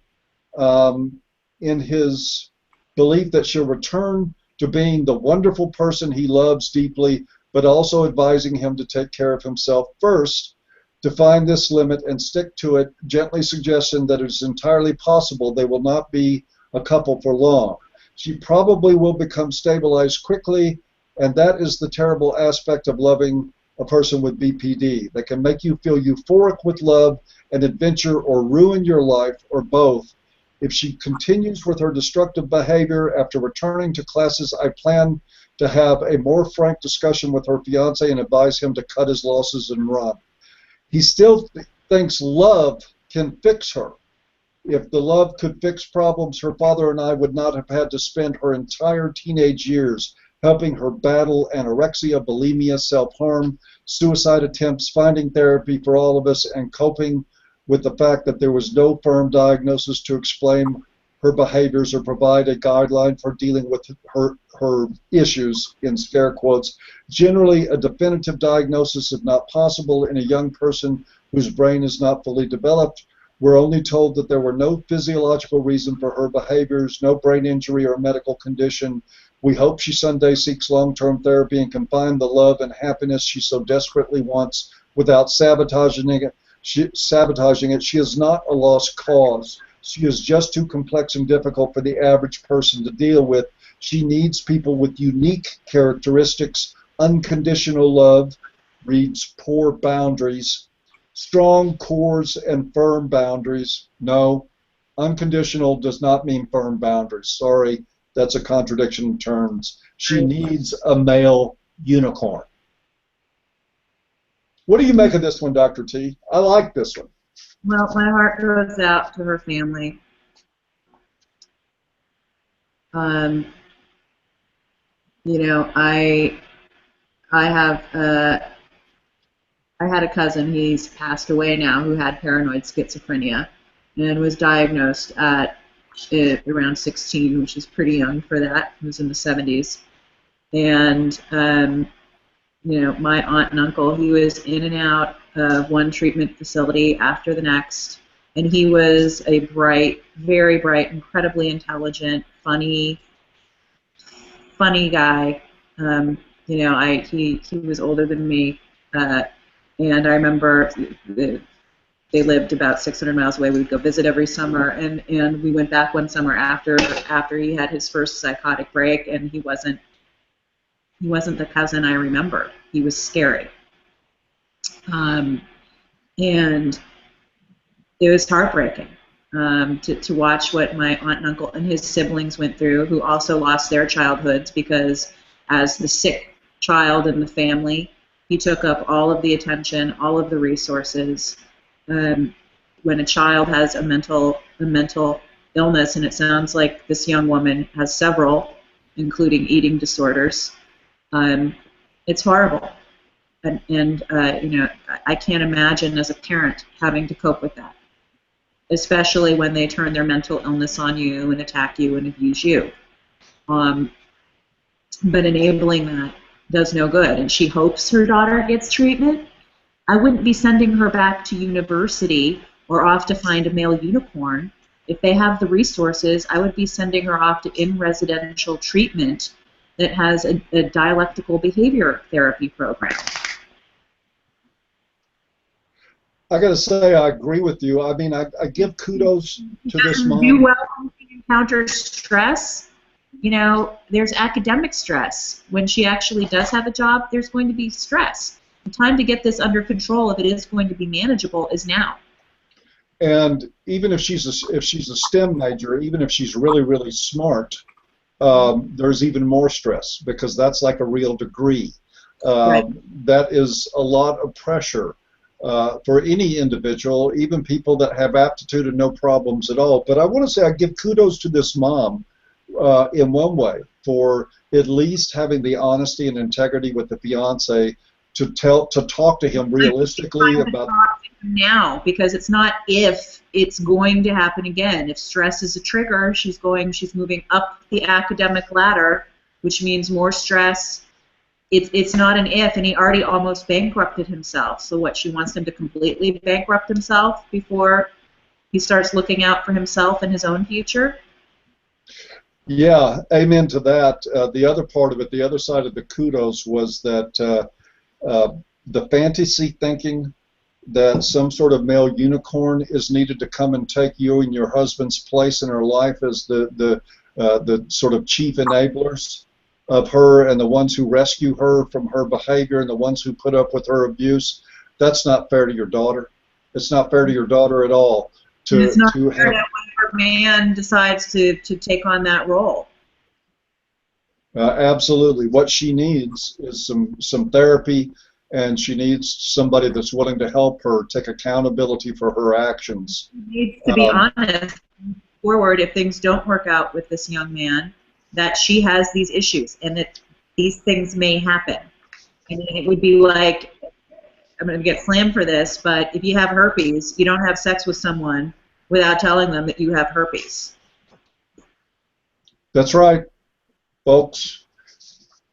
in his belief that she'll return to being the wonderful person he loves deeply, but also advising him to take care of himself first, to find this limit and stick to it, gently suggesting that it is entirely possible they will not be a couple for long. She probably will become stabilized quickly, and that is the terrible aspect of loving a person with BPD. They can make you feel euphoric with love and adventure, or ruin your life, or both. If she continues with her destructive behavior after returning to classes, I plan to have a more frank discussion with her fiance and advise him to cut his losses and run. He still thinks love can fix her. If the love could fix problems, her father and I would not have had to spend her entire teenage years helping her battle anorexia, bulimia, self-harm, suicide attempts, finding therapy for all of us, and coping with the fact that there was no firm diagnosis to explain her behaviors or provide a guideline for dealing with her issues, in scare quotes. Generally, a definitive diagnosis is not possible in a young person whose brain is not fully developed. We're only told that there were no physiological reason for her behaviors, no brain injury or medical condition. We hope she someday seeks long-term therapy and can find the love and happiness she so desperately wants without sabotaging it. She is not a lost cause. She is just too complex and difficult for the average person to deal with. She needs people with unique characteristics, unconditional love, reads poor boundaries, strong cores and firm boundaries. No, unconditional does not mean firm boundaries. Sorry, that's a contradiction in terms. She needs a male unicorn. What do you make of this one, Dr. T? I like this one. Well, my heart goes out to her family. You know, I have I had a cousin. He's passed away now, who had paranoid schizophrenia and was diagnosed at around 16, which is pretty young for that. He was in the 70s, and you know, my aunt and uncle, he was in and out of one treatment facility after the next, and he was a bright, very bright, incredibly intelligent, funny guy. You know, he was older than me, and I remember they lived about 600 miles away. We would go visit every summer, and we went back one summer after he had his first psychotic break, and he wasn't He wasn't the cousin I remember. He was scary. And it was heartbreaking to watch what my aunt and uncle and his siblings went through, who also lost their childhoods because as the sick child in the family, he took up all of the attention, all of the resources. When a child has a mental illness, and it sounds like this young woman has several, including eating disorders, it's horrible. And you know, I can't imagine as a parent having to cope with that, especially when they turn their mental illness on you and attack you and abuse you. But enabling that does no good, and she hopes her daughter gets treatment. I wouldn't be sending her back to university or off to find a male unicorn. If they have the resources, I would be sending her off to in-residential treatment that has a dialectical behavior therapy program. I got to say, I agree with you. I mean, I give kudos to this mom. Do well when she encounters stress. You know, there's academic stress. When she actually does have a job, there's going to be stress. The time to get this under control, if it is going to be manageable, is now. And even if she's a STEM major, even if she's really, really smart, there's even more stress because that's like a real degree. Right. That is a lot of pressure for any individual, even people that have aptitude and no problems at all. But I want to say I give kudos to this mom in one way for at least having the honesty and integrity with the fiance to talk to him realistically about now, because it's not if, it's going to happen again. If stress is a trigger, she's moving up the academic ladder, which means more stress. It's not an if, and he already almost bankrupted himself. So what, she wants him to completely bankrupt himself before he starts looking out for himself and his own future? Yeah, amen to that. The other part of it, the other side of the kudos was that the fantasy thinking that some sort of male unicorn is needed to come and take you and your husband's place in her life as the sort of chief enablers of her and the ones who rescue her from her behavior and the ones who put up with her abuse, that's not fair to your daughter. It's not fair to your daughter at all. It's not fair that when her man decides to take on that role. Absolutely. What she needs is some therapy, and she needs somebody that's willing to help her take accountability for her actions. She needs to be honest forward if things don't work out with this young man, that she has these issues and that these things may happen. And it would be like, I'm going to get slammed for this, but if you have herpes, you don't have sex with someone without telling them that you have herpes. That's right, folks.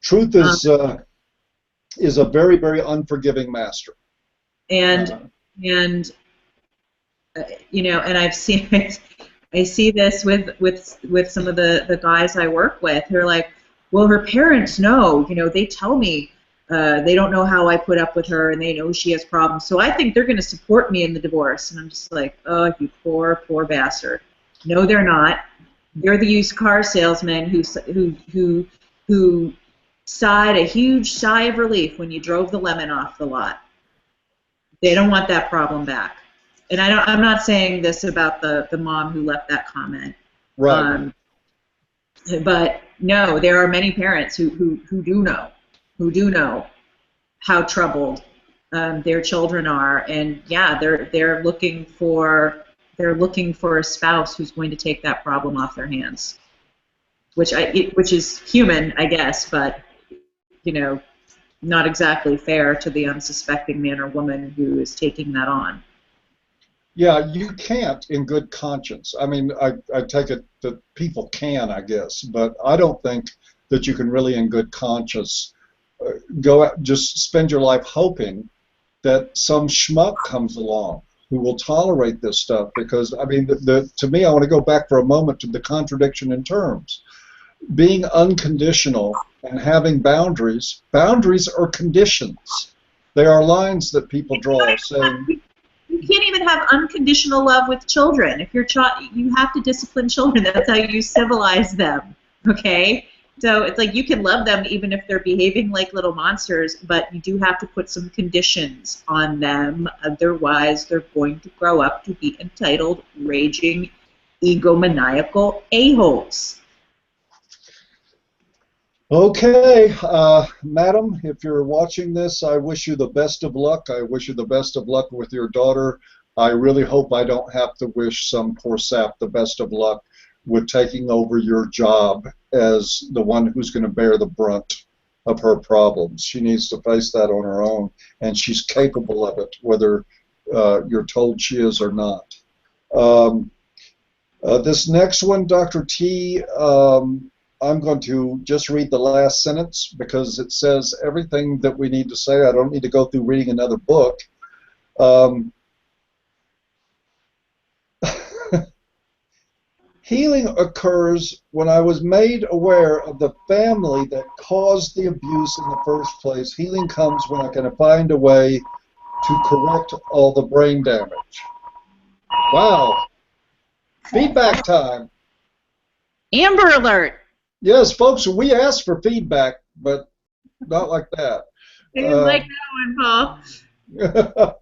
Truth is a very, very unforgiving master. And you know, and I've seen it. I see this with some of the guys I work with. They're like, well, her parents know. You know, they tell me they don't know how I put up with her, and they know she has problems. So I think they're going to support me in the divorce. And I'm just like, oh, you poor, poor bastard. No, they're not. They're the used car salesman who sighed a huge sigh of relief when you drove the lemon off the lot. They don't want that problem back. And I'm not saying this about the mom who left that comment. Right. But no, there are many parents who do know how troubled their children are, and yeah, they're looking for a spouse who's going to take that problem off their hands, which is human, I guess, but you know, not exactly fair to the unsuspecting man or woman who is taking that on. Yeah, you can't in good conscience. I mean, I take it that people can, I guess, but I don't think that you can really in good conscience go out, just spend your life hoping that some schmuck comes along who will tolerate this stuff. Because, I mean, to me, I want to go back for a moment to the contradiction in terms. Being unconditional and having boundaries are conditions. They are lines that people draw saying... You can't even have unconditional love with children. If you're you have to discipline children. That's how you civilize them. Okay? So it's like you can love them even if they're behaving like little monsters, but you do have to put some conditions on them. Otherwise, they're going to grow up to be entitled, raging, egomaniacal a-holes. Okay, madam, if you're watching this, I wish you the best of luck. I wish you the best of luck with your daughter. I really hope I don't have to wish some poor sap the best of luck with taking over your job as the one who's going to bear the brunt of her problems. She needs to face that on her own, and she's capable of it, whether you're told she is or not. This next one, Dr. T, I'm going to just read the last sentence because it says everything that we need to say. I don't need to go through reading another book. Healing occurs when I was made aware of the family that caused the abuse in the first place. Healing comes when I can find a way to correct all the brain damage. Wow. Feedback time. Amber Alert. Yes, folks, we asked for feedback, but not like that. I didn't like that one,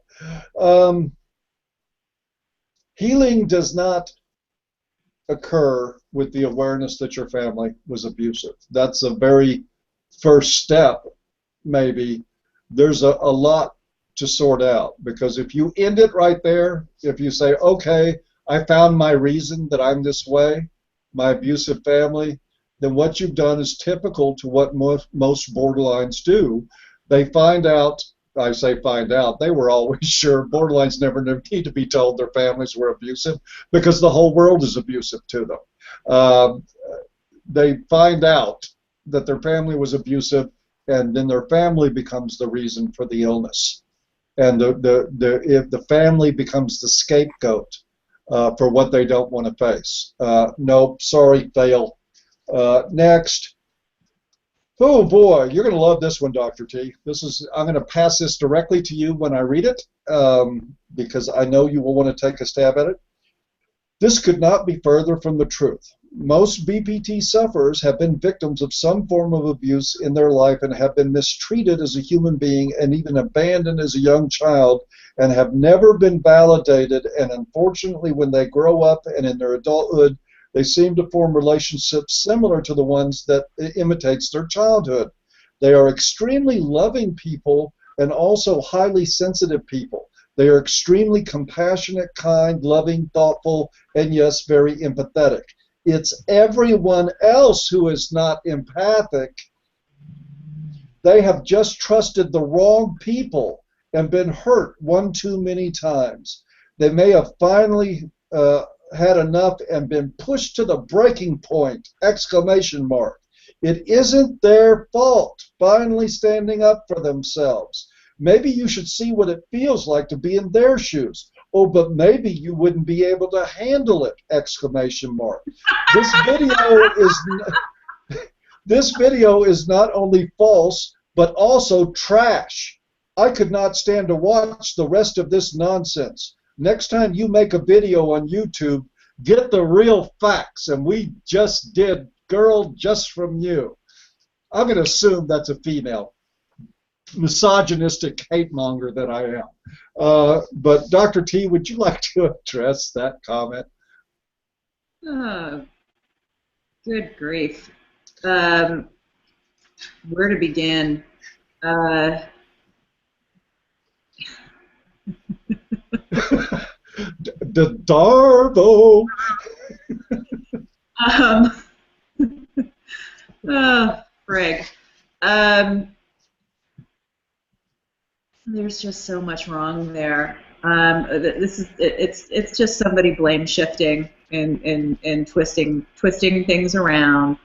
Paul. Healing does not occur with the awareness that your family was abusive. That's a very first step, maybe. There's a lot to sort out, because if you end it right there, if you say, okay, I found my reason that I'm this way, my abusive family, then what you've done is typical to what most borderlines do. They find out, I say find out, they were always sure. Borderlines never need to be told their families were abusive because the whole world is abusive to them. They find out that their family was abusive, and then their family becomes the reason for the illness. And if the family becomes the scapegoat for what they don't want to face. Nope, sorry, fail. Next. Oh boy, you're going to love this one, Dr. T. I'm going to pass this directly to you when I read it, because I know you will want to take a stab at it. This could not be further from the truth. Most BPT sufferers have been victims of some form of abuse in their life and have been mistreated as a human being and even abandoned as a young child and have never been validated, and unfortunately when they grow up and in their adulthood, they seem to form relationships similar to the ones that imitates their childhood. They are extremely loving people and also highly sensitive people. They are extremely compassionate, kind, loving, thoughtful, and yes, very empathetic. It's everyone else who is not empathic. They have just trusted the wrong people and been hurt one too many times. They may have finally had enough and been pushed to the breaking point, exclamation mark. It isn't their fault, finally standing up for themselves. Maybe you should see what it feels like to be in their shoes. Oh, but maybe you wouldn't be able to handle it, exclamation mark. This video is not only false, but also trash. I could not stand to watch the rest of this nonsense. Next time you make a video on YouTube, get the real facts, and we just did, girl, just from you. I'm going to assume that's a female, misogynistic hate monger that I am. But Dr. T, would you like to address that comment? Oh, good grief. Where to begin? The Darbo. Frig. There's just so much wrong there. It's just somebody blame shifting and twisting things around.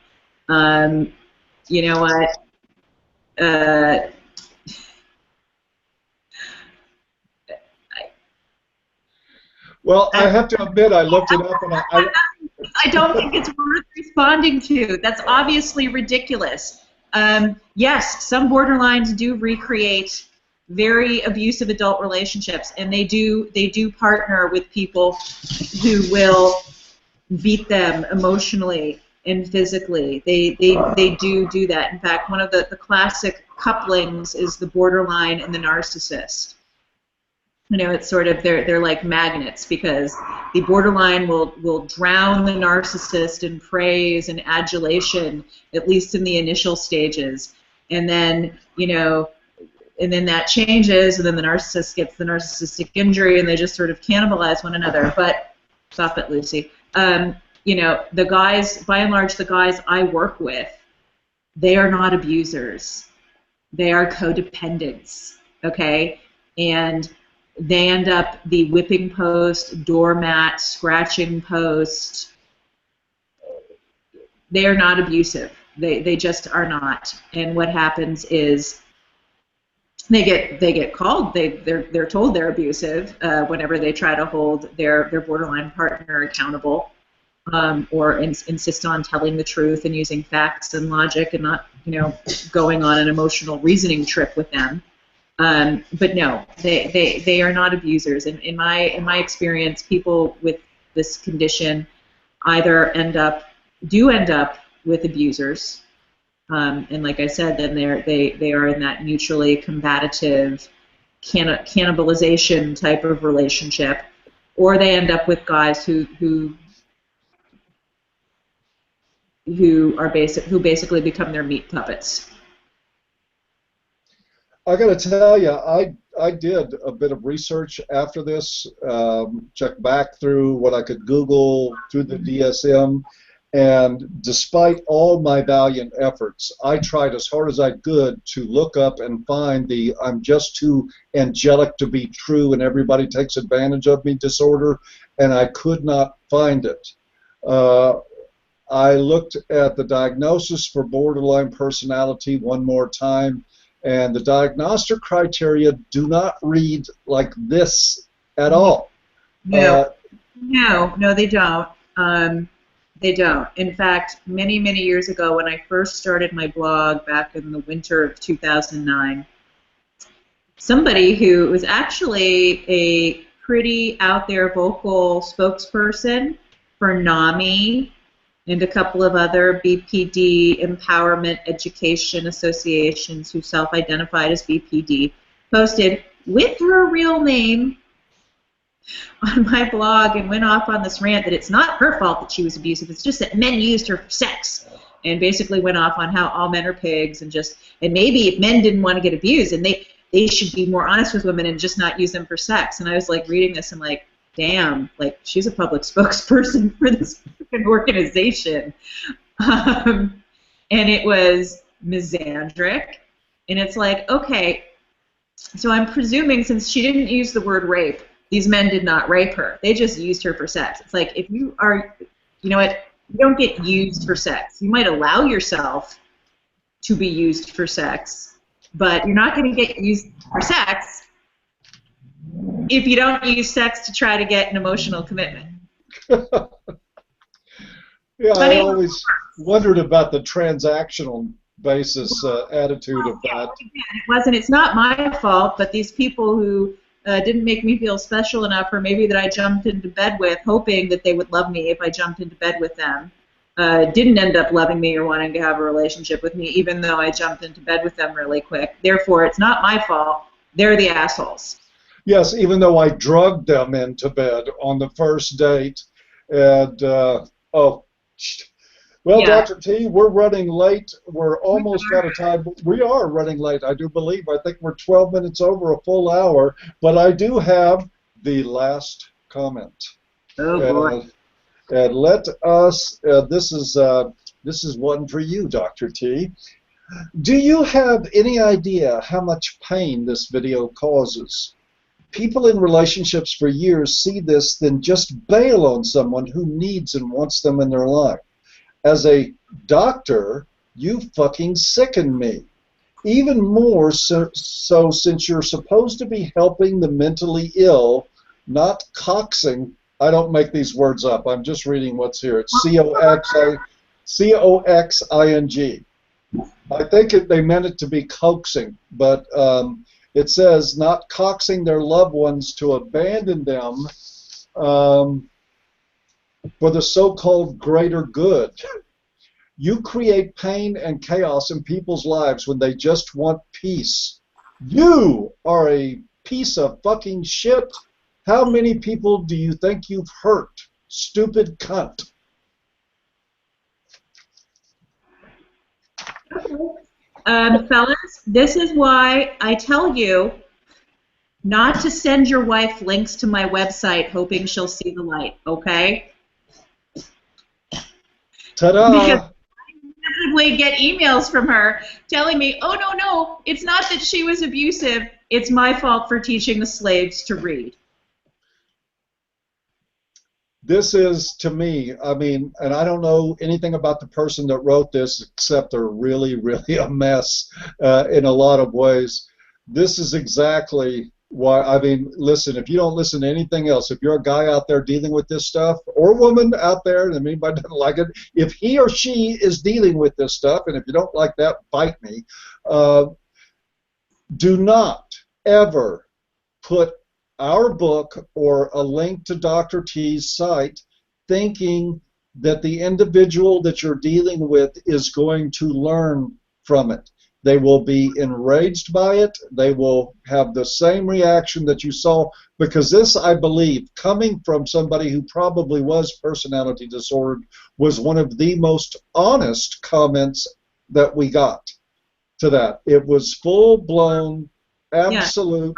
You know what? Well, I have to admit, I looked it up, and I don't think it's worth responding to. That's obviously ridiculous. Yes, some borderlines do recreate very abusive adult relationships, and they do partner with people who will beat them emotionally and physically. They do that. In fact, one of the classic couplings is the borderline and the narcissist. You know, it's sort of, they're like magnets, because the borderline will drown the narcissist in praise and adulation, at least in the initial stages. And then, you know, and then that changes, and then the narcissist gets the narcissistic injury, and they just sort of cannibalize one another. But stop it, Lucy. You know, the guys, by and large, the guys I work with, they are not abusers. They are codependents, okay? And they end up the whipping post, doormat, scratching post. They are not abusive. They just are not. And what happens is they get called. They're told they're abusive whenever they try to hold their borderline partner accountable, or insist on telling the truth and using facts and logic, and not, you know, going on an emotional reasoning trip with them. But no, they are not abusers. And in my experience, people with this condition either end up with abusers. And like I said, then they are in that mutually combative cannibalization type of relationship, or they end up with guys who basically become their meat puppets. I got to tell you, I did a bit of research after this, checked back through what I could Google through the DSM. And despite all my valiant efforts, I tried as hard as I could to look up and find the "I'm just too angelic to be true and everybody takes advantage of me" disorder, and I could not find it. I looked at the diagnosis for borderline personality one more time, and the diagnostic criteria do not read like this at all. No, they don't. They don't. In fact, many years ago, when I first started my blog back in the winter of 2009, somebody who was actually a pretty out there vocal spokesperson for NAMI and a couple of other BPD empowerment education associations who self-identified as BPD, posted with her real name on my blog and went off on this rant that it's not her fault that she was abusive, it's just that men used her for sex, and basically went off on how all men are pigs, and maybe if men didn't want to get abused, and they should be more honest with women and just not use them for sex. And I was like reading this and like, damn, like she's a public spokesperson for this organization. And it was misandric, and it's like, okay, so I'm presuming since she didn't use the word rape, these men did not rape her. They just used her for sex. It's like, if you are, you know what, you don't get used for sex. You might allow yourself to be used for sex, but you're not going to get used for sex if you don't use sex to try to get an emotional commitment. Yeah, I always wondered about the transactional basis attitude of that. It wasn't. It's not my fault, but these people who didn't make me feel special enough, or maybe that I jumped into bed with, hoping that they would love me if I jumped into bed with them, didn't end up loving me or wanting to have a relationship with me, even though I jumped into bed with them really quick. Therefore, it's not my fault. They're the assholes. Yes, even though I drugged them into bed on the first date. And, well, yeah. Dr. T, we're running late. We're almost out of time. We are running late, I do believe. I think we're 12 minutes over a full hour. But I do have the last comment. Oh, boy. And let us, this is one for you, Dr. T. Do you have any idea how much pain this video causes? People in relationships for years see this, then just bail on someone who needs and wants them in their life. As a doctor, you fucking sicken me. Even more so since you're supposed to be helping the mentally ill, not coaxing. I don't make these words up. I'm just reading what's here. It's C-O-X-I-N-G. I think they meant it to be coaxing, but it says not coaxing their loved ones to abandon them for the so-called greater good. You create pain and chaos in people's lives when they just want peace. You are a piece of fucking shit. How many people do you think you've hurt? Stupid cunt. Fellas, this is why I tell you not to send your wife links to my website hoping she'll see the light, okay? Ta-da! Because I inevitably get emails from her telling me, oh, no, it's not that she was abusive. It's my fault for teaching the slaves to read. This is, to me, I mean, and I don't know anything about the person that wrote this except they're really, really a mess in a lot of ways. This is exactly why, I mean, listen, if you don't listen to anything else, if you're a guy out there dealing with this stuff, or a woman out there, and anybody doesn't like it, if he or she is dealing with this stuff, and if you don't like that, bite me, do not ever put our book or a link to Dr. T's site thinking that the individual that you're dealing with is going to learn from it. They will be enraged by it. They will have the same reaction that you saw, because this, I believe, coming from somebody who probably was personality disordered, was one of the most honest comments that we got to that. It was full-blown, absolute.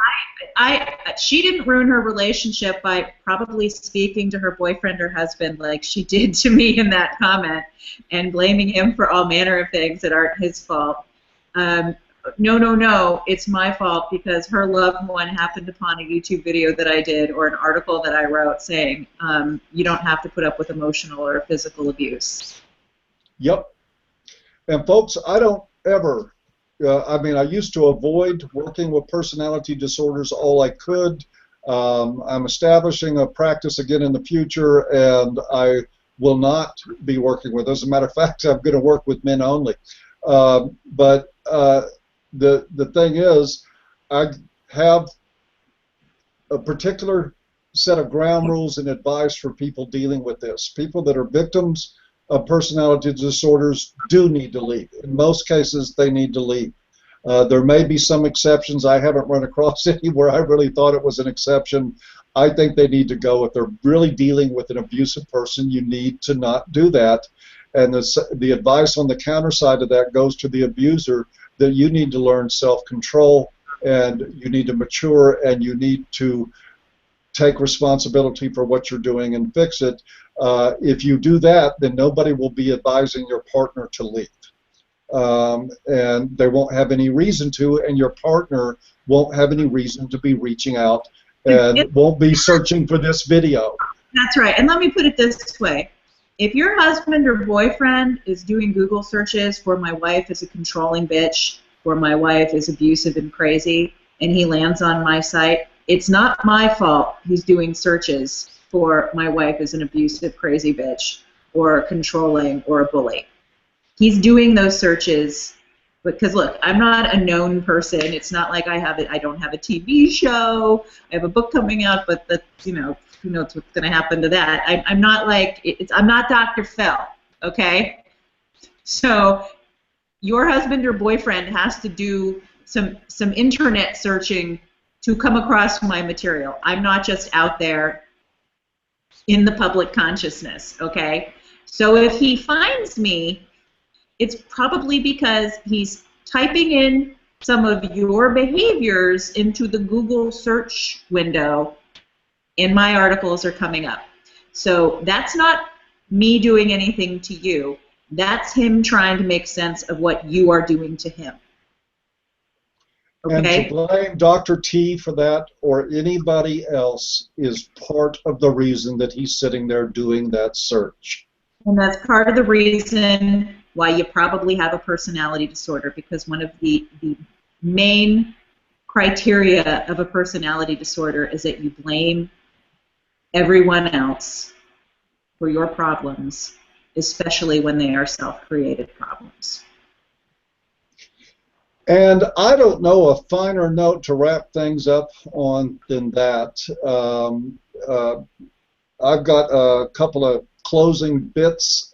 She didn't ruin her relationship by probably speaking to her boyfriend or husband like she did to me in that comment and blaming him for all manner of things that aren't his fault. No, it's my fault because her loved one happened upon a YouTube video that I did or an article that I wrote saying you don't have to put up with emotional or physical abuse. Yep. And folks, I don't ever, I mean, I used to avoid working with personality disorders all I could. I'm establishing a practice again in the future, and I will not be working with. As a matter of fact, I'm going to work with men only. But the thing is, I have a particular set of ground rules and advice for people dealing with this. People that are victims of personality disorders do need to leave. In most cases, they need to leave. There may be some exceptions. I haven't run across any where I really thought it was an exception. I think they need to go. If they're really dealing with an abusive person, you need to not do that. And the advice on the counter side of that goes to the abuser, that you need to learn self-control, and you need to mature, and you need to take responsibility for what you're doing and fix it. If you do that, then nobody will be advising your partner to leave. And they won't have any reason to, and your partner won't have any reason to be reaching out and won't be searching for this video. That's right. And let me put it this way. If your husband or boyfriend is doing Google searches for "my wife is a controlling bitch" or "my wife is abusive and crazy," and he lands on my site, it's not my fault he's doing searches for "my wife is an abusive, crazy bitch" or controlling or a bully. He's doing those searches because, look, I'm not a known person. It's not like I don't have a TV show. I have a book coming out, but who knows what's going to happen to that. I'm not like I'm not Dr. Phil, okay? So your husband or boyfriend has to do some internet searching to come across my material. I'm not just out there in the public consciousness, okay? So if he finds me, it's probably because he's typing in some of your behaviors into the Google search window, and my articles are coming up. So that's not me doing anything to you. That's him trying to make sense of what you are doing to him. Okay? And to blame Dr. T for that or anybody else is part of the reason that he's sitting there doing that search. And that's part of the reason why you probably have a personality disorder, because one of the main criteria of a personality disorder is that you blame everyone else for your problems, especially when they are self-created problems. And I don't know a finer note to wrap things up on than that. I've got a couple of closing bits.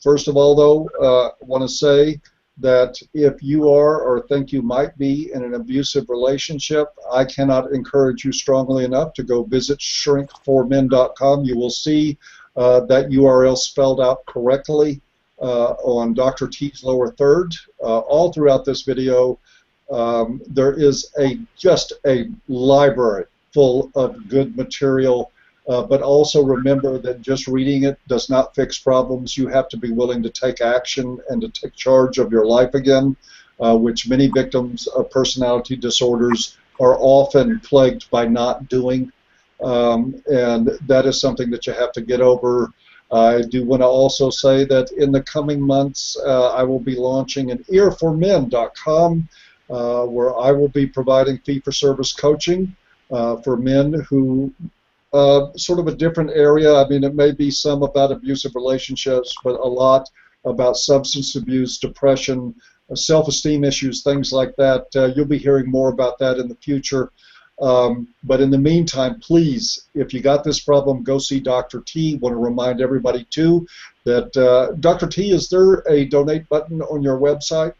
First of all, though, I want to say that if you are or think you might be in an abusive relationship, I cannot encourage you strongly enough to go visit shrinkformen.com. You will see that URL spelled out correctly on Dr. T's lower third. All throughout this video, there is just a library full of good material. But also remember that just reading it does not fix problems. You have to be willing to take action and to take charge of your life again, which many victims of personality disorders are often plagued by not doing. And that is something that you have to get over. I do want to also say that in the coming months, I will be launching an earformen.com where I will be providing fee-for-service coaching for men who sort of a different area. I mean, it may be some about abusive relationships, but a lot about substance abuse, depression, self-esteem issues, things like that. You'll be hearing more about that in the future. But in the meantime, please, if you got this problem, go see Dr. T. Want to remind everybody, too, that Dr. T, is there a donate button on your website?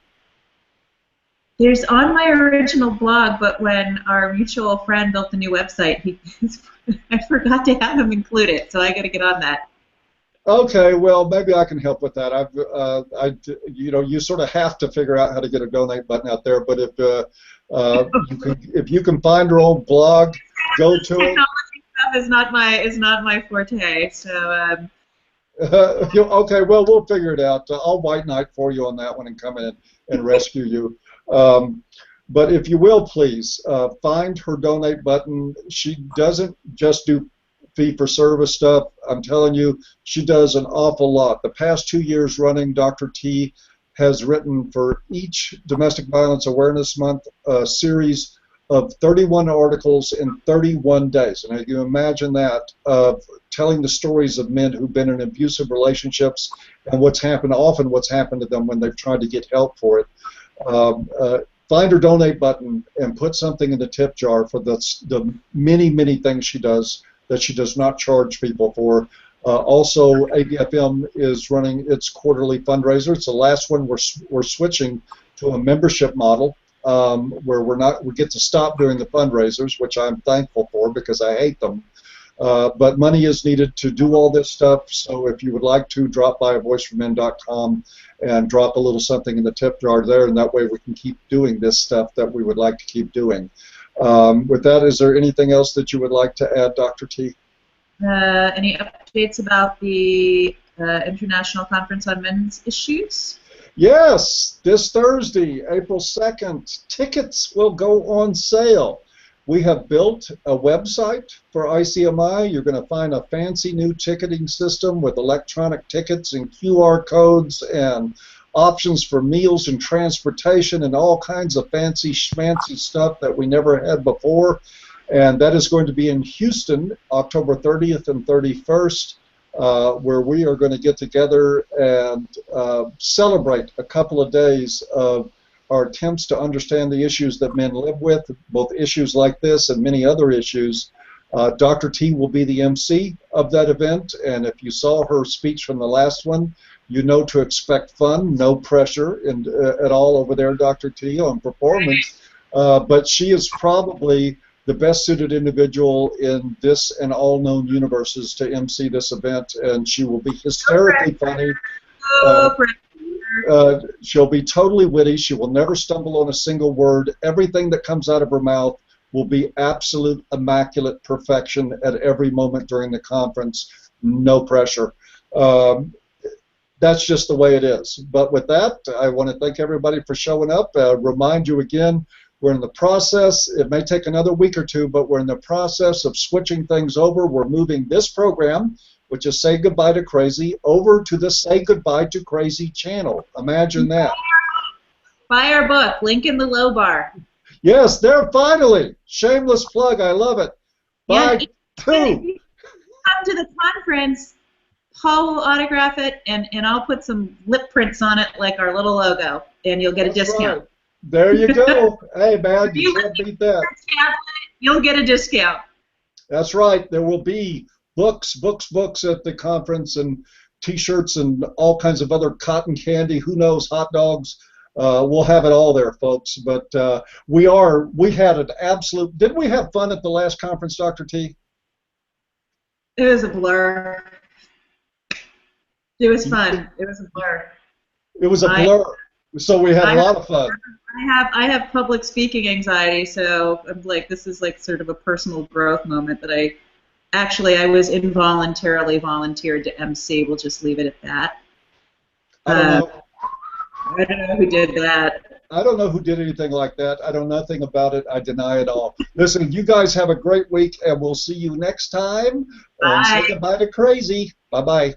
There's on my original blog, but when our mutual friend built the new website, I forgot to have him include it, so I got to get on that. Okay, well, maybe I can help with that. You sort of have to figure out how to get a donate button out there. But if you can find your own blog, go to it. Technology stuff is not my forte, so. Okay, well, we'll figure it out. I'll white knight for you on that one and come in and rescue you. But if you will, please, find her donate button. She doesn't just do fee-for-service stuff. I'm telling you, she does an awful lot. The past 2 years running, Dr. T has written for each Domestic Violence Awareness Month a series of 31 articles in 31 days. And you imagine that, of telling the stories of men who've been in abusive relationships and what's happened to them when they've tried to get help for it. Find her donate button and put something in the tip jar for the many, many things she does that she does not charge people for. Also, ABFM is running its quarterly fundraiser. It's the last one. We're switching to a membership model where we get to stop doing the fundraisers, which I'm thankful for because I hate them. But money is needed to do all this stuff, so if you would like to, drop by voiceformen.com and drop a little something in the tip jar there, and that way we can keep doing this stuff that we would like to keep doing. With that, is there anything else that you would like to add, Dr. T? Any updates about the International Conference on Men's Issues? Yes, this Thursday, April 2nd, tickets will go on sale. We have built a website for ICMI. You're going to find a fancy new ticketing system with electronic tickets and QR codes and options for meals and transportation and all kinds of fancy schmancy stuff that we never had before. And that is going to be in Houston, October 30th and 31st, where we are going to get together and celebrate a couple of days of our attempts to understand the issues that men live with, both issues like this and many other issues. Dr. T will be the MC of that event, and if you saw her speech from the last one, you know to expect fun, no pressure at all over there, Dr. T, on performance. But she is probably the best suited individual in this and all known universes to MC this event, and she will be hysterically funny. She'll be totally witty. She will never stumble on a single word. Everything that comes out of her mouth will be absolute immaculate perfection at every moment during the conference. No pressure. That's just the way it is. But with that, I want to thank everybody for showing up. Remind you again, we're in the process. It may take another week or two, but we're in the process of switching things over. We're moving this program, which is Say Goodbye to Crazy, over to the Say Goodbye to Crazy channel. Imagine that. Buy our book. Link in the low bar. Yes, there finally. Shameless plug. I love it. Buy two. If you come to the conference, Paul will autograph it, and I'll put some lip prints on it like our little logo, and you'll get a discount. Right. There you go. Hey, man, you can't beat that. You'll get a discount. That's right. There will be books at the conference, and T-shirts and all kinds of other cotton candy, who knows, hot dogs. We'll have it all there, folks. But we had an absolute, didn't we have fun at the last conference, Dr. T? It was a blur. It was fun. It was a blur. It was a blur. So we had a lot of fun. I have public speaking anxiety, so I'm like, this is like sort of a personal growth moment that I was involuntarily volunteered to MC. We'll just leave it at that. I don't know. I don't know who did that. I don't know who did anything like that. I know nothing about it. I deny it all. Listen, you guys have a great week, and we'll see you next time. Bye. Say goodbye to Crazy. Bye-bye.